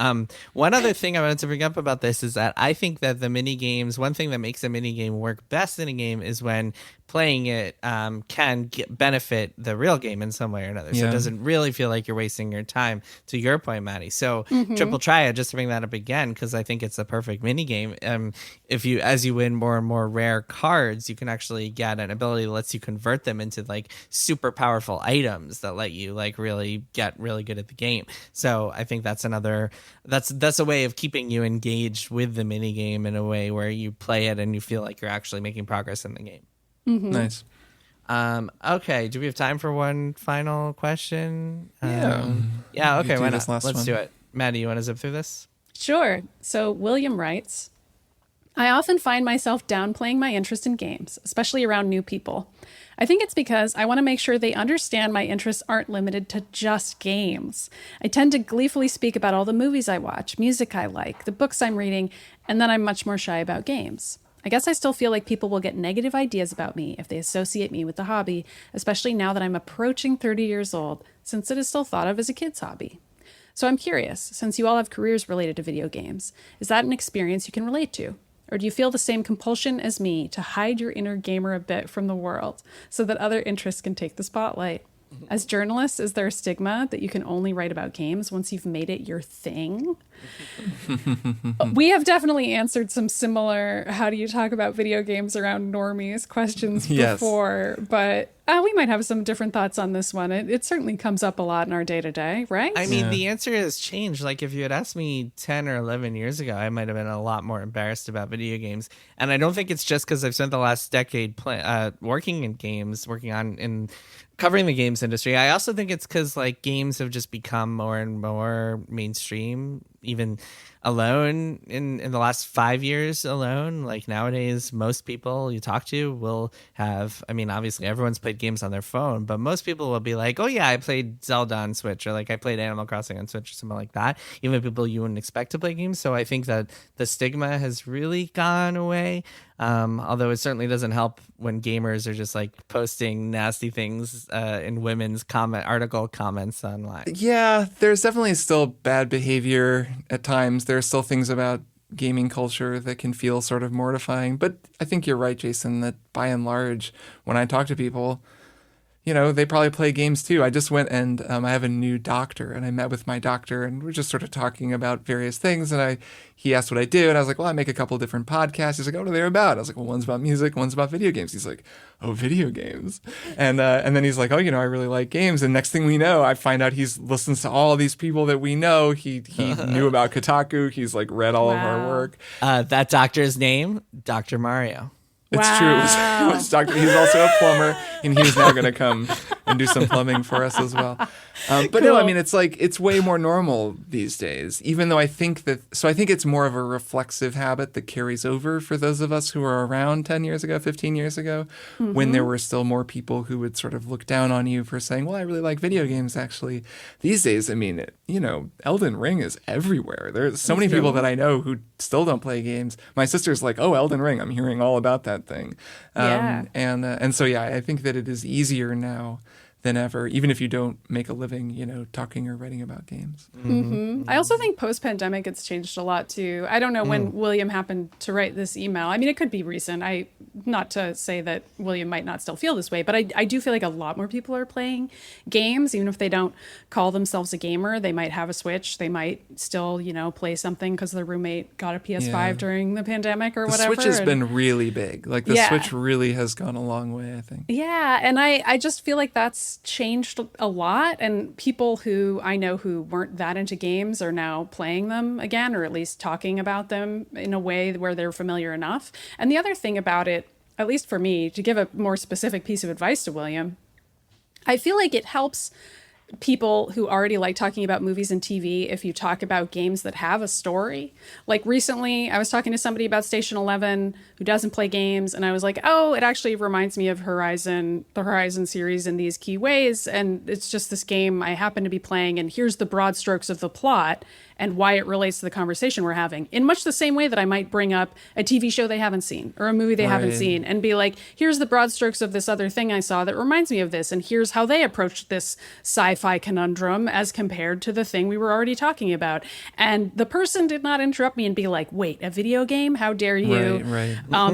One other thing I wanted to bring up about this is that I think that the mini games, one thing that makes a mini game work best in a game is when playing it can benefit the real game in some way or another. So it doesn't really feel like you're wasting your time, to your point, Maddy. So Triple Triad, just to bring that up again, because I think it's the perfect mini game. As you win more and more rare cards, you can actually get an ability that lets you convert them into like super powerful items that let you like really get really good at the game. So I think that's a way of keeping you engaged with the mini game in a way where you play it and you feel like you're actually making progress in the game. Mm-hmm. Nice. Okay. Do we have time for one final question? Yeah. Yeah. Okay. Why not? Let's do it. Maddy, you want to zip through this? Sure. So William writes, I often find myself downplaying my interest in games, especially around new people. I think it's because I want to make sure they understand my interests aren't limited to just games. I tend to gleefully speak about all the movies I watch, music I like, the books I'm reading, and then I'm much more shy about games. I guess I still feel like people will get negative ideas about me if they associate me with the hobby, especially now that I'm approaching 30 years old, since it is still thought of as a kid's hobby. So I'm curious, since you all have careers related to video games, is that an experience you can relate to? Or do you feel the same compulsion as me to hide your inner gamer a bit from the world so that other interests can take the spotlight? As journalists, is there a stigma that you can only write about games once you've made it your thing? We have definitely answered some similar how do you talk about video games around normies questions before, but we might have some different thoughts on this one. It certainly comes up a lot in our day-to-day, right? I mean, the answer has changed. Like, if you had asked me 10 or 11 years ago, I might have been a lot more embarrassed about video games. And I don't think it's just because I've spent the last decade working in games, covering the games industry. I also think it's because like games have just become more and more mainstream, even alone in the last 5 years alone. Like nowadays, most people you talk to will have, I mean, obviously everyone's played games on their phone, but most people will be like, oh yeah, I played Zelda on Switch, or like I played Animal Crossing on Switch or something like that. Even people you wouldn't expect to play games. So I think that the stigma has really gone away. Although it certainly doesn't help when gamers are just like posting nasty things in women's article comments online. Yeah, there's definitely still bad behavior at times. There are still things about gaming culture that can feel sort of mortifying. But I think you're right, Jason, that by and large, when I talk to people, they probably play games too. I just went and I have a new doctor, and I met with my doctor, and we're just sort of talking about various things. And he asked what I do, and I was like, well, I make a couple different podcasts. He's like, what are they about? I was like, well, one's about music, one's about video games. He's like, oh, video games. And then he's like, oh, I really like games. And next thing we know, I find out he's listens to all these people that we know. He knew about Kotaku. He's like read all of our work. That doctor's name, Dr. Mario. It's true. It was Doctor. He's also a plumber, and he's now going to come and do some plumbing for us as well. But cool. No, I mean, it's like it's way more normal these days. Even though I think it's more of a reflexive habit that carries over for those of us who were around 10 years ago, 15 years ago, when there were still more people who would sort of look down on you for saying, "Well, I really like video games." Actually, these days, I mean, Elden Ring is everywhere. There's so many people that I know who still don't play games. My sister's like, "Oh, Elden Ring! I'm hearing all about that thing." And so I think that it is easier now than ever, even if you don't make a living, talking or writing about games. I also think post-pandemic it's changed a lot too. I don't know when William happened to write this email. I mean, it could be recent. I not to say that William might not still feel this way, but I do feel like a lot more people are playing games, even if they don't call themselves a gamer. They might have a Switch. They might still, play something because their roommate got a PS5 during the pandemic or whatever. The Switch has been really big. Like the Switch really has gone a long way, I think. Yeah, and I just feel like that's changed a lot, and people who I know who weren't that into games are now playing them again, or at least talking about them in a way where they're familiar enough. And the other thing about it, at least for me, to give a more specific piece of advice to William, I feel like it helps people who already like talking about movies and TV if you talk about games that have a story. Like recently, I was talking to somebody about Station 11 who doesn't play games, and I was like, oh, it actually reminds me of the Horizon series in these key ways, and it's just this game I happen to be playing, and here's the broad strokes of the plot and why it relates to the conversation we're having, in much the same way that I might bring up a TV show they haven't seen or a movie they haven't seen and be like, here's the broad strokes of this other thing I saw that reminds me of this, and here's how they approached this sci-fi conundrum as compared to the thing we were already talking about. And the person did not interrupt me and be like, wait, a video game? How dare you?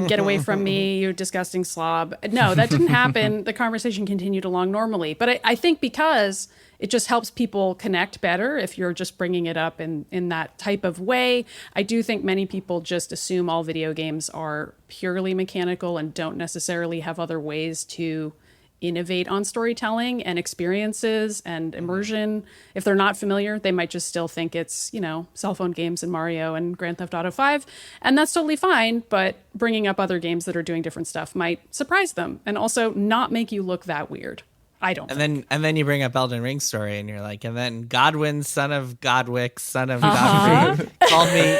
Get away from me, you disgusting slob. No, that didn't happen. The conversation continued along normally. But I think because it just helps people connect better if you're just bringing it up in that type of way. I do think many people just assume all video games are purely mechanical and don't necessarily have other ways to innovate on storytelling and experiences and immersion. If they're not familiar, they might just still think it's, cell phone games and Mario and Grand Theft Auto 5. And that's totally fine, but bringing up other games that are doing different stuff might surprise them and also not make you look that weird. I don't. And then you bring up Elden Ring story, and you're like, and then Godwin, son of Godwick, son of Godfrey,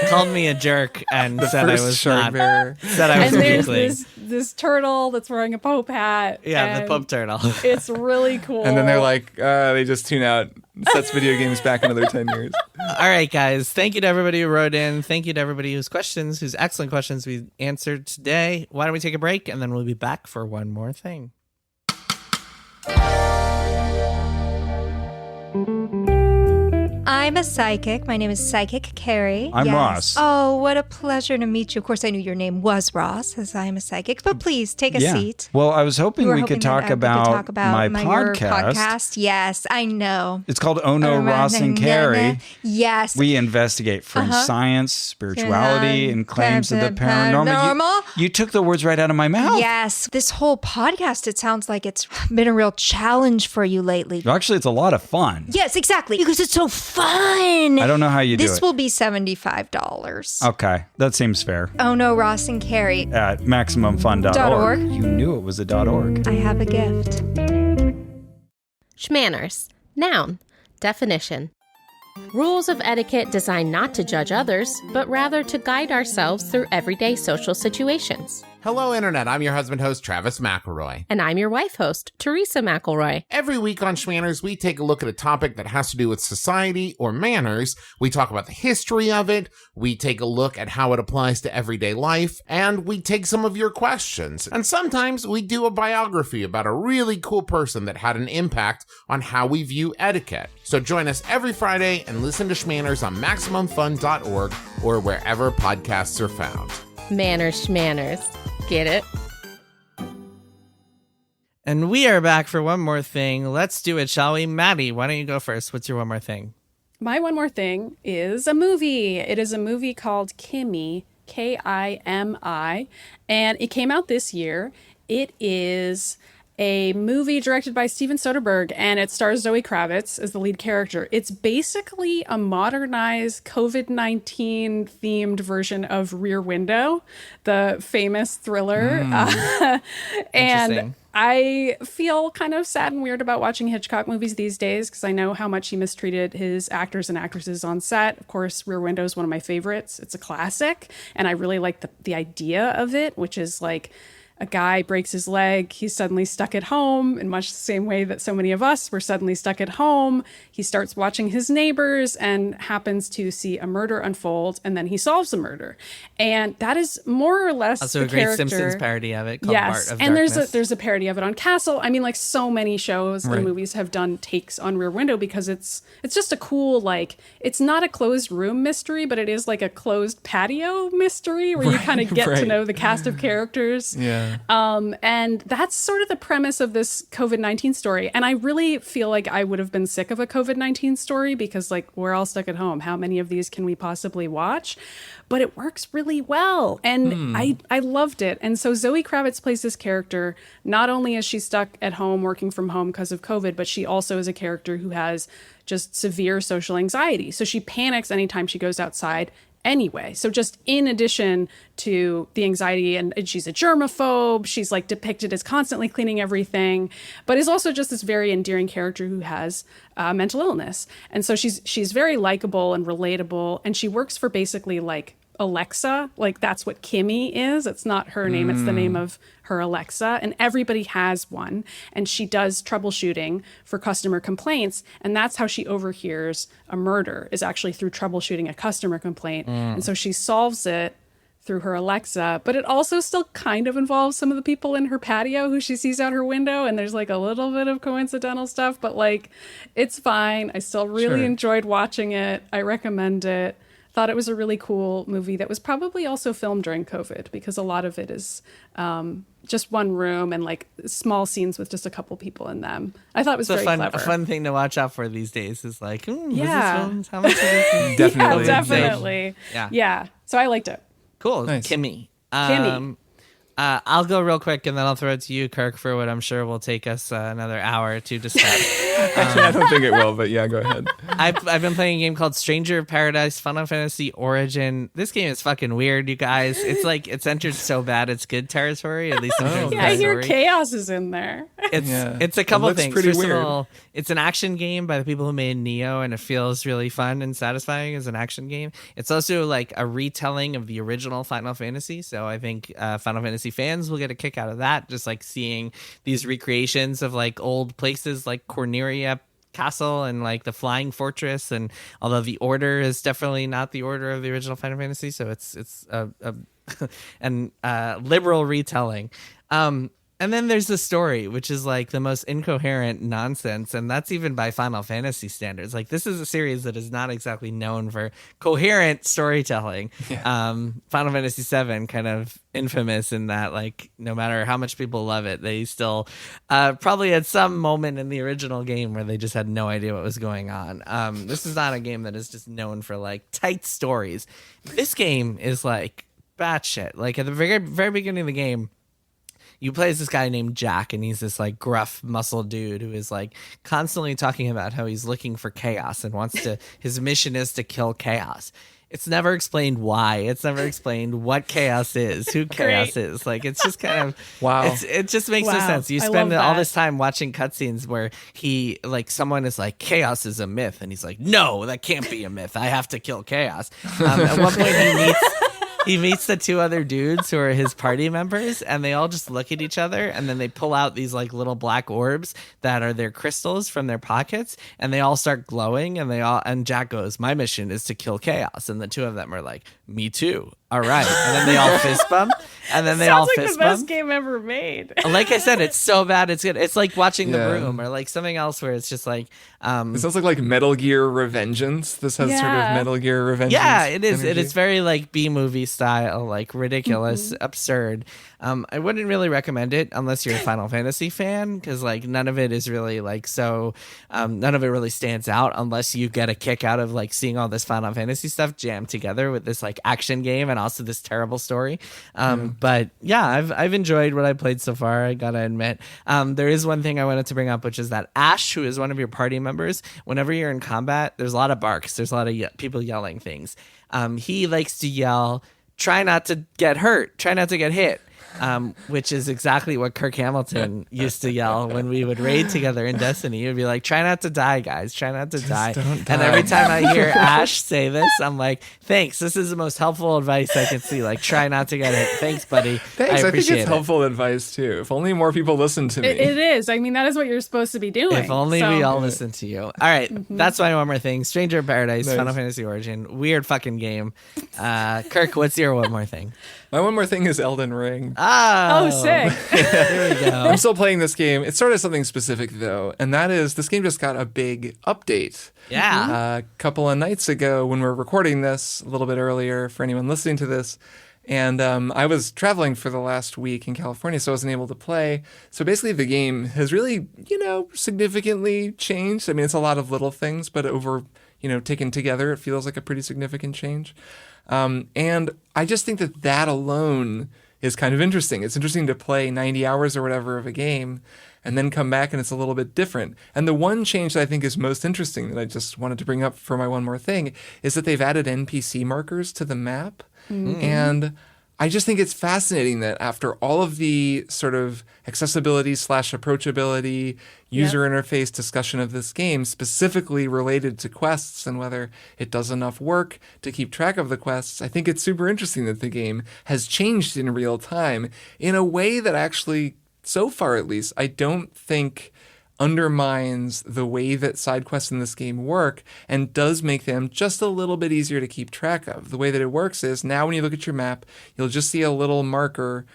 called me a jerk and said I was not. Said I was and there's this turtle that's wearing a Pope hat. Yeah, the Pope turtle. It's really cool. And then they're like, they just tune out. Sets video games back another 10 years. All right, guys. Thank you to everybody who wrote in. Thank you to everybody whose excellent questions we answered today. Why don't we take a break, and then we'll be back for one more thing. I'm a psychic. My name is Psychic Carrie. I'm Ross. Oh, what a pleasure to meet you. Of course, I knew your name was Ross, as I am a psychic. But please, take a seat. Well, I was hoping we could talk about my your podcast. podcast. Yes, I know. It's called Oh No, Ross and Carrie. Yes. We investigate fringe science, spirituality, and claims of the paranormal. You took the words right out of my mouth. Yes. This whole podcast, it sounds like it's been a real challenge for you lately. Actually, it's a lot of fun. Yes, exactly. Because it's so fun. I don't know how you do it. This will be $75. Okay, that seems fair. Oh no, Ross and Carrie. At MaximumFun.org. You knew it was a .org. I have a gift. Schmanners. Noun. Definition. Rules of etiquette designed not to judge others, but rather to guide ourselves through everyday social situations. Hello, Internet. I'm your husband host, Travis McElroy. And I'm your wife host, Teresa McElroy. Every week on Schmanners, we take a look at a topic that has to do with society or manners. We talk about the history of it. We take a look at how it applies to everyday life. And we take some of your questions. And sometimes we do a biography about a really cool person that had an impact on how we view etiquette. So join us every Friday and listen to Schmanners on MaximumFun.org or wherever podcasts are found. Manners, schmanners. Get it? And we are back for one more thing. Let's do it, shall we? Maddy, why don't you go first? What's your one more thing? My one more thing is a movie. It is a movie called Kimi, Kimi, and it came out this year. It is a movie directed by Steven Soderbergh, and it stars Zoe Kravitz as the lead character. It's basically a modernized COVID-19 themed version of Rear Window, the famous thriller. And I feel kind of sad and weird about watching Hitchcock movies these days because I know how much he mistreated his actors and actresses on set. Of course, Rear Window is one of my favorites. It's a classic, and I really like the idea of it, which is like a guy breaks his leg. He's suddenly stuck at home in much the same way that so many of us were suddenly stuck at home. He starts watching his neighbors and happens to see a murder unfold, and then he solves the murder. And that is more or less also the a great character. Simpsons parody of it called Yes, Art of and Darkness. there's a parody of it on Castle. I mean, like so many shows and movies have done takes on Rear Window because it's just a cool, like, it's not a closed room mystery, but it is like a closed patio mystery where you kind of get to know the cast of characters. Yeah. And that's sort of the premise of this COVID-19 story. And I really feel like I would have been sick of a COVID-19 story because, like, we're all stuck at home. How many of these can we possibly watch? But it works really well. And I loved it. And so Zoe Kravitz plays this character. Not only is she stuck at home working from home because of COVID, but she also is a character who has just severe social anxiety. So she panics anytime she goes outside anyway. So just in addition to the anxiety, and she's a germaphobe, she's like depicted as constantly cleaning everything, but is also just this very endearing character who has mental illness. And so she's very likable and relatable, and she works for basically like Alexa. Like, that's what Kimi is. It's not her name, it's the name of her Alexa, and everybody has one. And she does troubleshooting for customer complaints, and that's how she overhears a murder, is actually through troubleshooting a customer complaint. And so she solves it through her Alexa, but it also still kind of involves some of the people in her patio who she sees out her window, and there's like a little bit of coincidental stuff, but like, it's fine. I still really enjoyed watching it. I recommend it. Thought it was a really cool movie that was probably also filmed during COVID, because a lot of it is just one room and like small scenes with just a couple people in them. I thought it was very clever. A fun thing to watch out for these days is like, was this filmed? How much is this? Definitely. Yeah, definitely. Yeah. So I liked it. Cool. Nice. Kimi. Kimi. I'll go real quick, and then I'll throw it to you, Kirk, for what I'm sure will take us another hour to discuss. Actually, I don't think it will, but yeah, go ahead. I've been playing a game called Stranger of Paradise Final Fantasy Origin. This game is fucking weird, you guys. It's like, it's entered so bad it's good territory, at least in terms of I hear story. chaos is in there. It's a couple things. Pretty First weird. of all, it's an action game by the people who made Neo, and it feels really fun and satisfying as an action game. It's also like a retelling of the original Final Fantasy, so I think Final Fantasy fans will get a kick out of that, just like seeing these recreations of like old places like Corneria Castle and like the Flying Fortress, and although the order is definitely not the order of the original Final Fantasy, so it's a liberal retelling. And then there's the story, which is like the most incoherent nonsense, and that's even by Final Fantasy standards. Like, this is a series that is not exactly known for coherent storytelling. Yeah. Final Fantasy VII, kind of infamous in that, like, no matter how much people love it, they still probably had some moment in the original game where they just had no idea what was going on. This is not a game that is just known for like tight stories. This game is like batshit. Like, at the very, very beginning of the game, you play as this guy named Jack, and he's this like gruff muscle dude who is like constantly talking about how he's looking for chaos and wants to, his mission is to kill chaos. It's never explained why. It's never explained what chaos is, who chaos is. Like, it's just kind of, wow. It just makes no sense. You spend all this time watching cutscenes where he, like, someone is like, chaos is a myth. And he's like, no, that can't be a myth. I have to kill chaos. At one point he meets the two other dudes who are his party members, and they all just look at each other, and then they pull out these like little black orbs that are their crystals from their pockets, and they all start glowing, and Jack goes, my mission is to kill chaos, and the two of them are like, me too. All right. And then they all fist bump. And then they all fist bump. Sounds like the best game ever made. Like I said, it's so bad. It's good. It's like watching The Room, or like something else where it's just like. It sounds like Metal Gear Revengeance. This has sort of Metal Gear Revengeance. Yeah, it is. Energy. It is very like B-movie style, like ridiculous, absurd. I wouldn't really recommend it unless you're a Final Fantasy fan, because like none of it is really like so. None of it really stands out unless you get a kick out of like seeing all this Final Fantasy stuff jammed together with this like action game and also this terrible story. But yeah, I've enjoyed what I played so far, I gotta admit. There is one thing I wanted to bring up, which is that Ash, who is one of your party members, whenever you're in combat, there's a lot of barks, there's a lot of people yelling things. He likes to yell, try not to get hurt, try not to get hit. Which is exactly what Kirk Hamilton used to yell when we would raid together in Destiny. He would be like, try not to die, guys. Try not to die. Don't die. And every time I hear Ash say this, I'm like, thanks. This is the most helpful advice I can see. Like, try not to get hit. Thanks, buddy. Thanks. I think appreciate it's helpful advice, too. If only more people listen to me. It is. I mean, that is what you're supposed to be doing. If only we all listen to you. All right. That's my one more thing. Stranger of Paradise, Nice. Final Fantasy Origin. Weird fucking game. Kirk, what's your one more thing? My one more thing is Elden Ring. Oh, sick. There we go. I'm still playing this game. It's sort of something specific, though, and that is this game just got a big update. Yeah. A couple of nights ago when we're recording this, a little bit earlier for anyone listening to this. And I was traveling for the last week in California, so I wasn't able to play. So basically the game has really, significantly changed. I mean, it's a lot of little things, but over, taken together, it feels like a pretty significant change. And I just think that alone is kind of interesting. It's interesting to play 90 hours or whatever of a game and then come back and it's a little bit different. And the one change that I think is most interesting that I just wanted to bring up for my one more thing is that they've added NPC markers to the map. Mm-hmm. And I just think it's fascinating that after all of the sort of accessibility / approachability, user interface discussion of this game, specifically related to quests and whether it does enough work to keep track of the quests, I think it's super interesting that the game has changed in real time in a way that actually, so far at least, I don't think undermines the way that side quests in this game work and does make them just a little bit easier to keep track of. The way that it works is now when you look at your map, you'll just see a little marker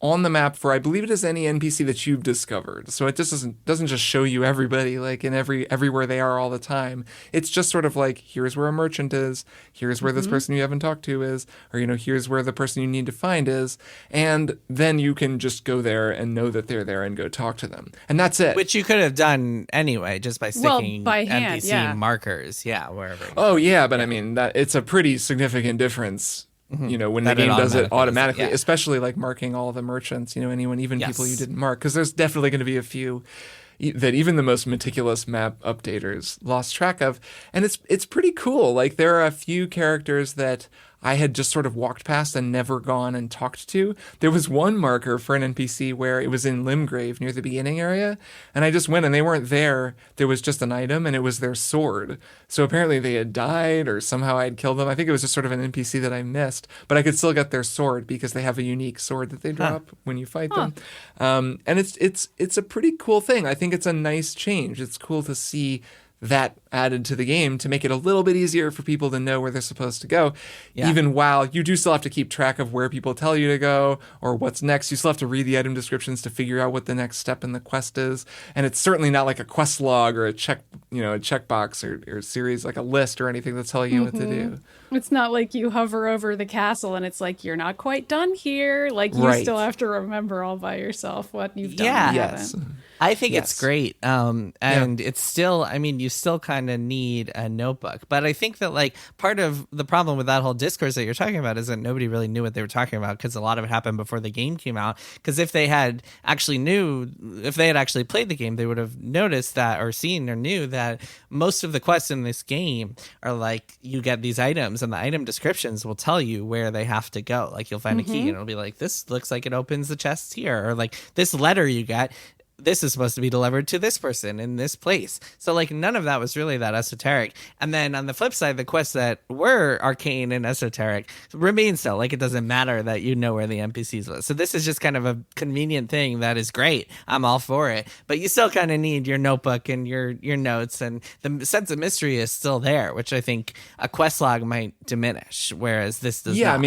on the map for, I believe it is any NPC that you've discovered. So it just doesn't just show you everybody like in everywhere they are all the time. It's just sort of like, here's where a merchant is, here's where this person you haven't talked to is, or here's where the person you need to find is, and then you can just go there and know that they're there and go talk to them. And that's it. Which you could have done anyway, just by sticking by hand, NPC markers, wherever. Oh yeah, but I mean that it's a pretty significant difference. When the game does it automatically, especially like marking all the merchants, anyone, even people you didn't mark, because there's definitely going to be a few that even the most meticulous map updaters lost track of. And it's pretty cool. Like there are a few characters that I had just sort of walked past and never gone and talked to. There was one marker for an NPC where it was in Limgrave near the beginning area, and I just went and they weren't there. There was just an item and it was their sword. So apparently they had died or somehow I had killed them. I think it was just sort of an NPC that I missed, but I could still get their sword because they have a unique sword that they drop when you fight them. And it's a pretty cool thing. I think it's a nice change. It's cool to see that added to the game to make it a little bit easier for people to know where they're supposed to go, even while you do still have to keep track of where people tell you to go or what's next. You still have to read the item descriptions to figure out what the next step in the quest is. And it's certainly not like a quest log or a checkbox or series, like a list or anything that's telling you what to do. It's not like you hover over the castle and it's like, you're not quite done here. Like you still have to remember all by yourself what you've done. Yeah. Yes. I think it's great. And it's still, you still kind of need a notebook. But I think that like part of the problem with that whole discourse that you're talking about is that nobody really knew what they were talking about because a lot of it happened before the game came out. Because if they had actually played the game, they would have noticed that or seen or knew that most of the quests in this game are like, you get these items and the item descriptions will tell you where they have to go. Like you'll find a key and it'll be like, this looks like it opens the chests here, or like this letter you get, this is supposed to be delivered to this person in this place. So like none of that was really that esoteric. And then on the flip side, the quests that were arcane and esoteric remain so. Like it doesn't matter that you know where the NPCs was. So this is just kind of a convenient thing that is great. I'm all for it. But you still kind of need your notebook and your notes, and the sense of mystery is still there, which I think a quest log might diminish, whereas this does not.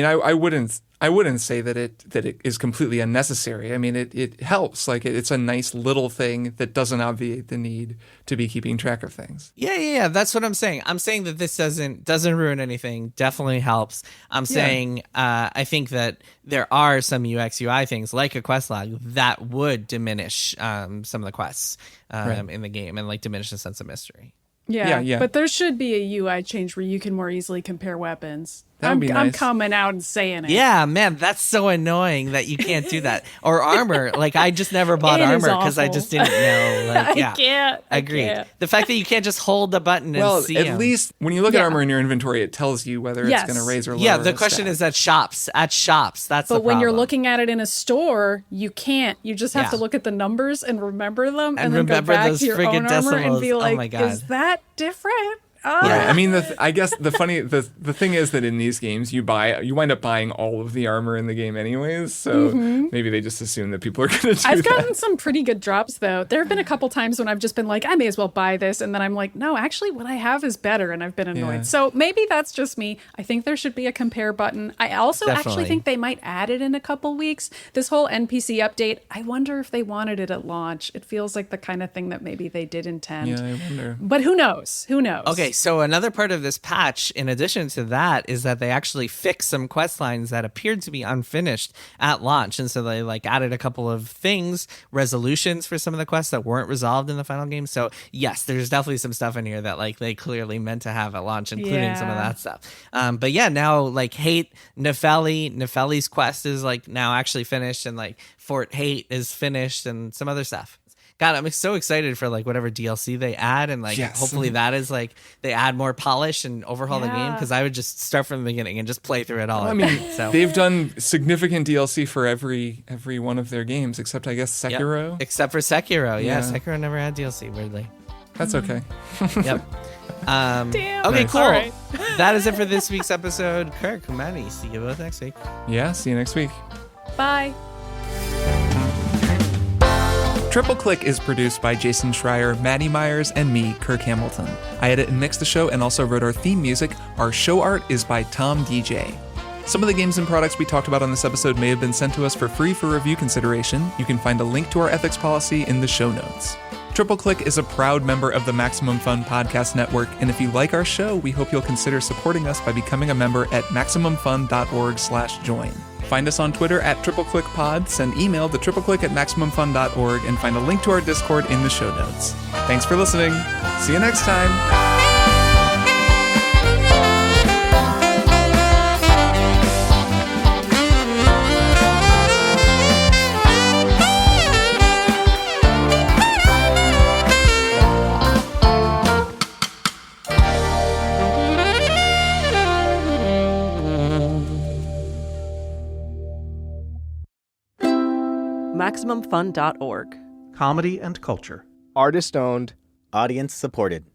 I wouldn't say that it is completely unnecessary. I mean, it helps. Like it's a nice little thing that doesn't obviate the need to be keeping track of things. Yeah. That's what I'm saying. I'm saying that this doesn't ruin anything. Definitely helps. I'm saying I think that there are some UX UI things like a quest log that would diminish some of the quests in the game and like diminish the sense of mystery. Yeah. But there should be a UI change where you can more easily compare weapons. That would be nice. I'm coming out and saying it. Yeah, man, that's so annoying that you can't do that. Or armor. Like, I just never bought armor because I just didn't know. Like, I can't. Agreed. The fact that you can't just hold the button and see at least when you look at armor in your inventory, it tells you whether it's going to raise or lower. Yeah, the question is at shops. At shops, that's the problem. But when you're looking at it in a store, you can't. You just have to look at the numbers and remember them and then go back to your own armor and be like, my God. Is that different? Yeah, I mean, I guess the thing is that in these games, you wind up buying all of the armor in the game anyways, so maybe they just assume that people are going to do that. I've gotten some pretty good drops, though. There have been a couple times when I've just been like, I may as well buy this, and then I'm like, no, actually, what I have is better, and I've been annoyed. Yeah. So maybe that's just me. I think there should be a compare button. I also actually think they might add it in a couple weeks. This whole NPC update, I wonder if they wanted it at launch. It feels like the kind of thing that maybe they did intend. Yeah, I wonder. But who knows? Who knows? Okay, So another part of this patch, in addition to that, is that they actually fixed some quest lines that appeared to be unfinished at launch. And so they like added a couple of things, resolutions for some of the quests that weren't resolved in the final game. So yes, there's definitely some stuff in here that like they clearly meant to have at launch, including some of that stuff. But yeah, now like Hate Nefeli's quest is like now actually finished, and like Fort Hate is finished, and some other stuff. God, I'm so excited for like whatever DLC they add, and like hopefully that is like they add more polish and overhaul the game, because I would just start from the beginning and just play through it all. I mean, they've done significant DLC for every one of their games, except I guess Sekiro. Yep. Except for Sekiro, Sekiro never had DLC. Weirdly, that's okay. Yep. Damn. Okay, Nice. cool. All right. That is it for this week's episode. Kirk, Maddy, see you both next week. Yeah, see you next week. Bye. Triple Click is produced by Jason Schreier, Maddy Myers, and me, Kirk Hamilton. I edit and mix the show and also wrote our theme music. Our show art is by Tom DJ. Some of the games and products we talked about on this episode may have been sent to us for free for review consideration. You can find a link to our ethics policy in the show notes. Triple Click is a proud member of the Maximum Fun Podcast Network, and if you like our show, we hope you'll consider supporting us by becoming a member at MaximumFun.org/join. Find us on Twitter at TripleClickPod, send email to tripleclick@MaximumFun.org, and find a link to our Discord in the show notes. Thanks for listening. See you next time. MaximumFun.org. Comedy and culture. Artist owned. Audience supported.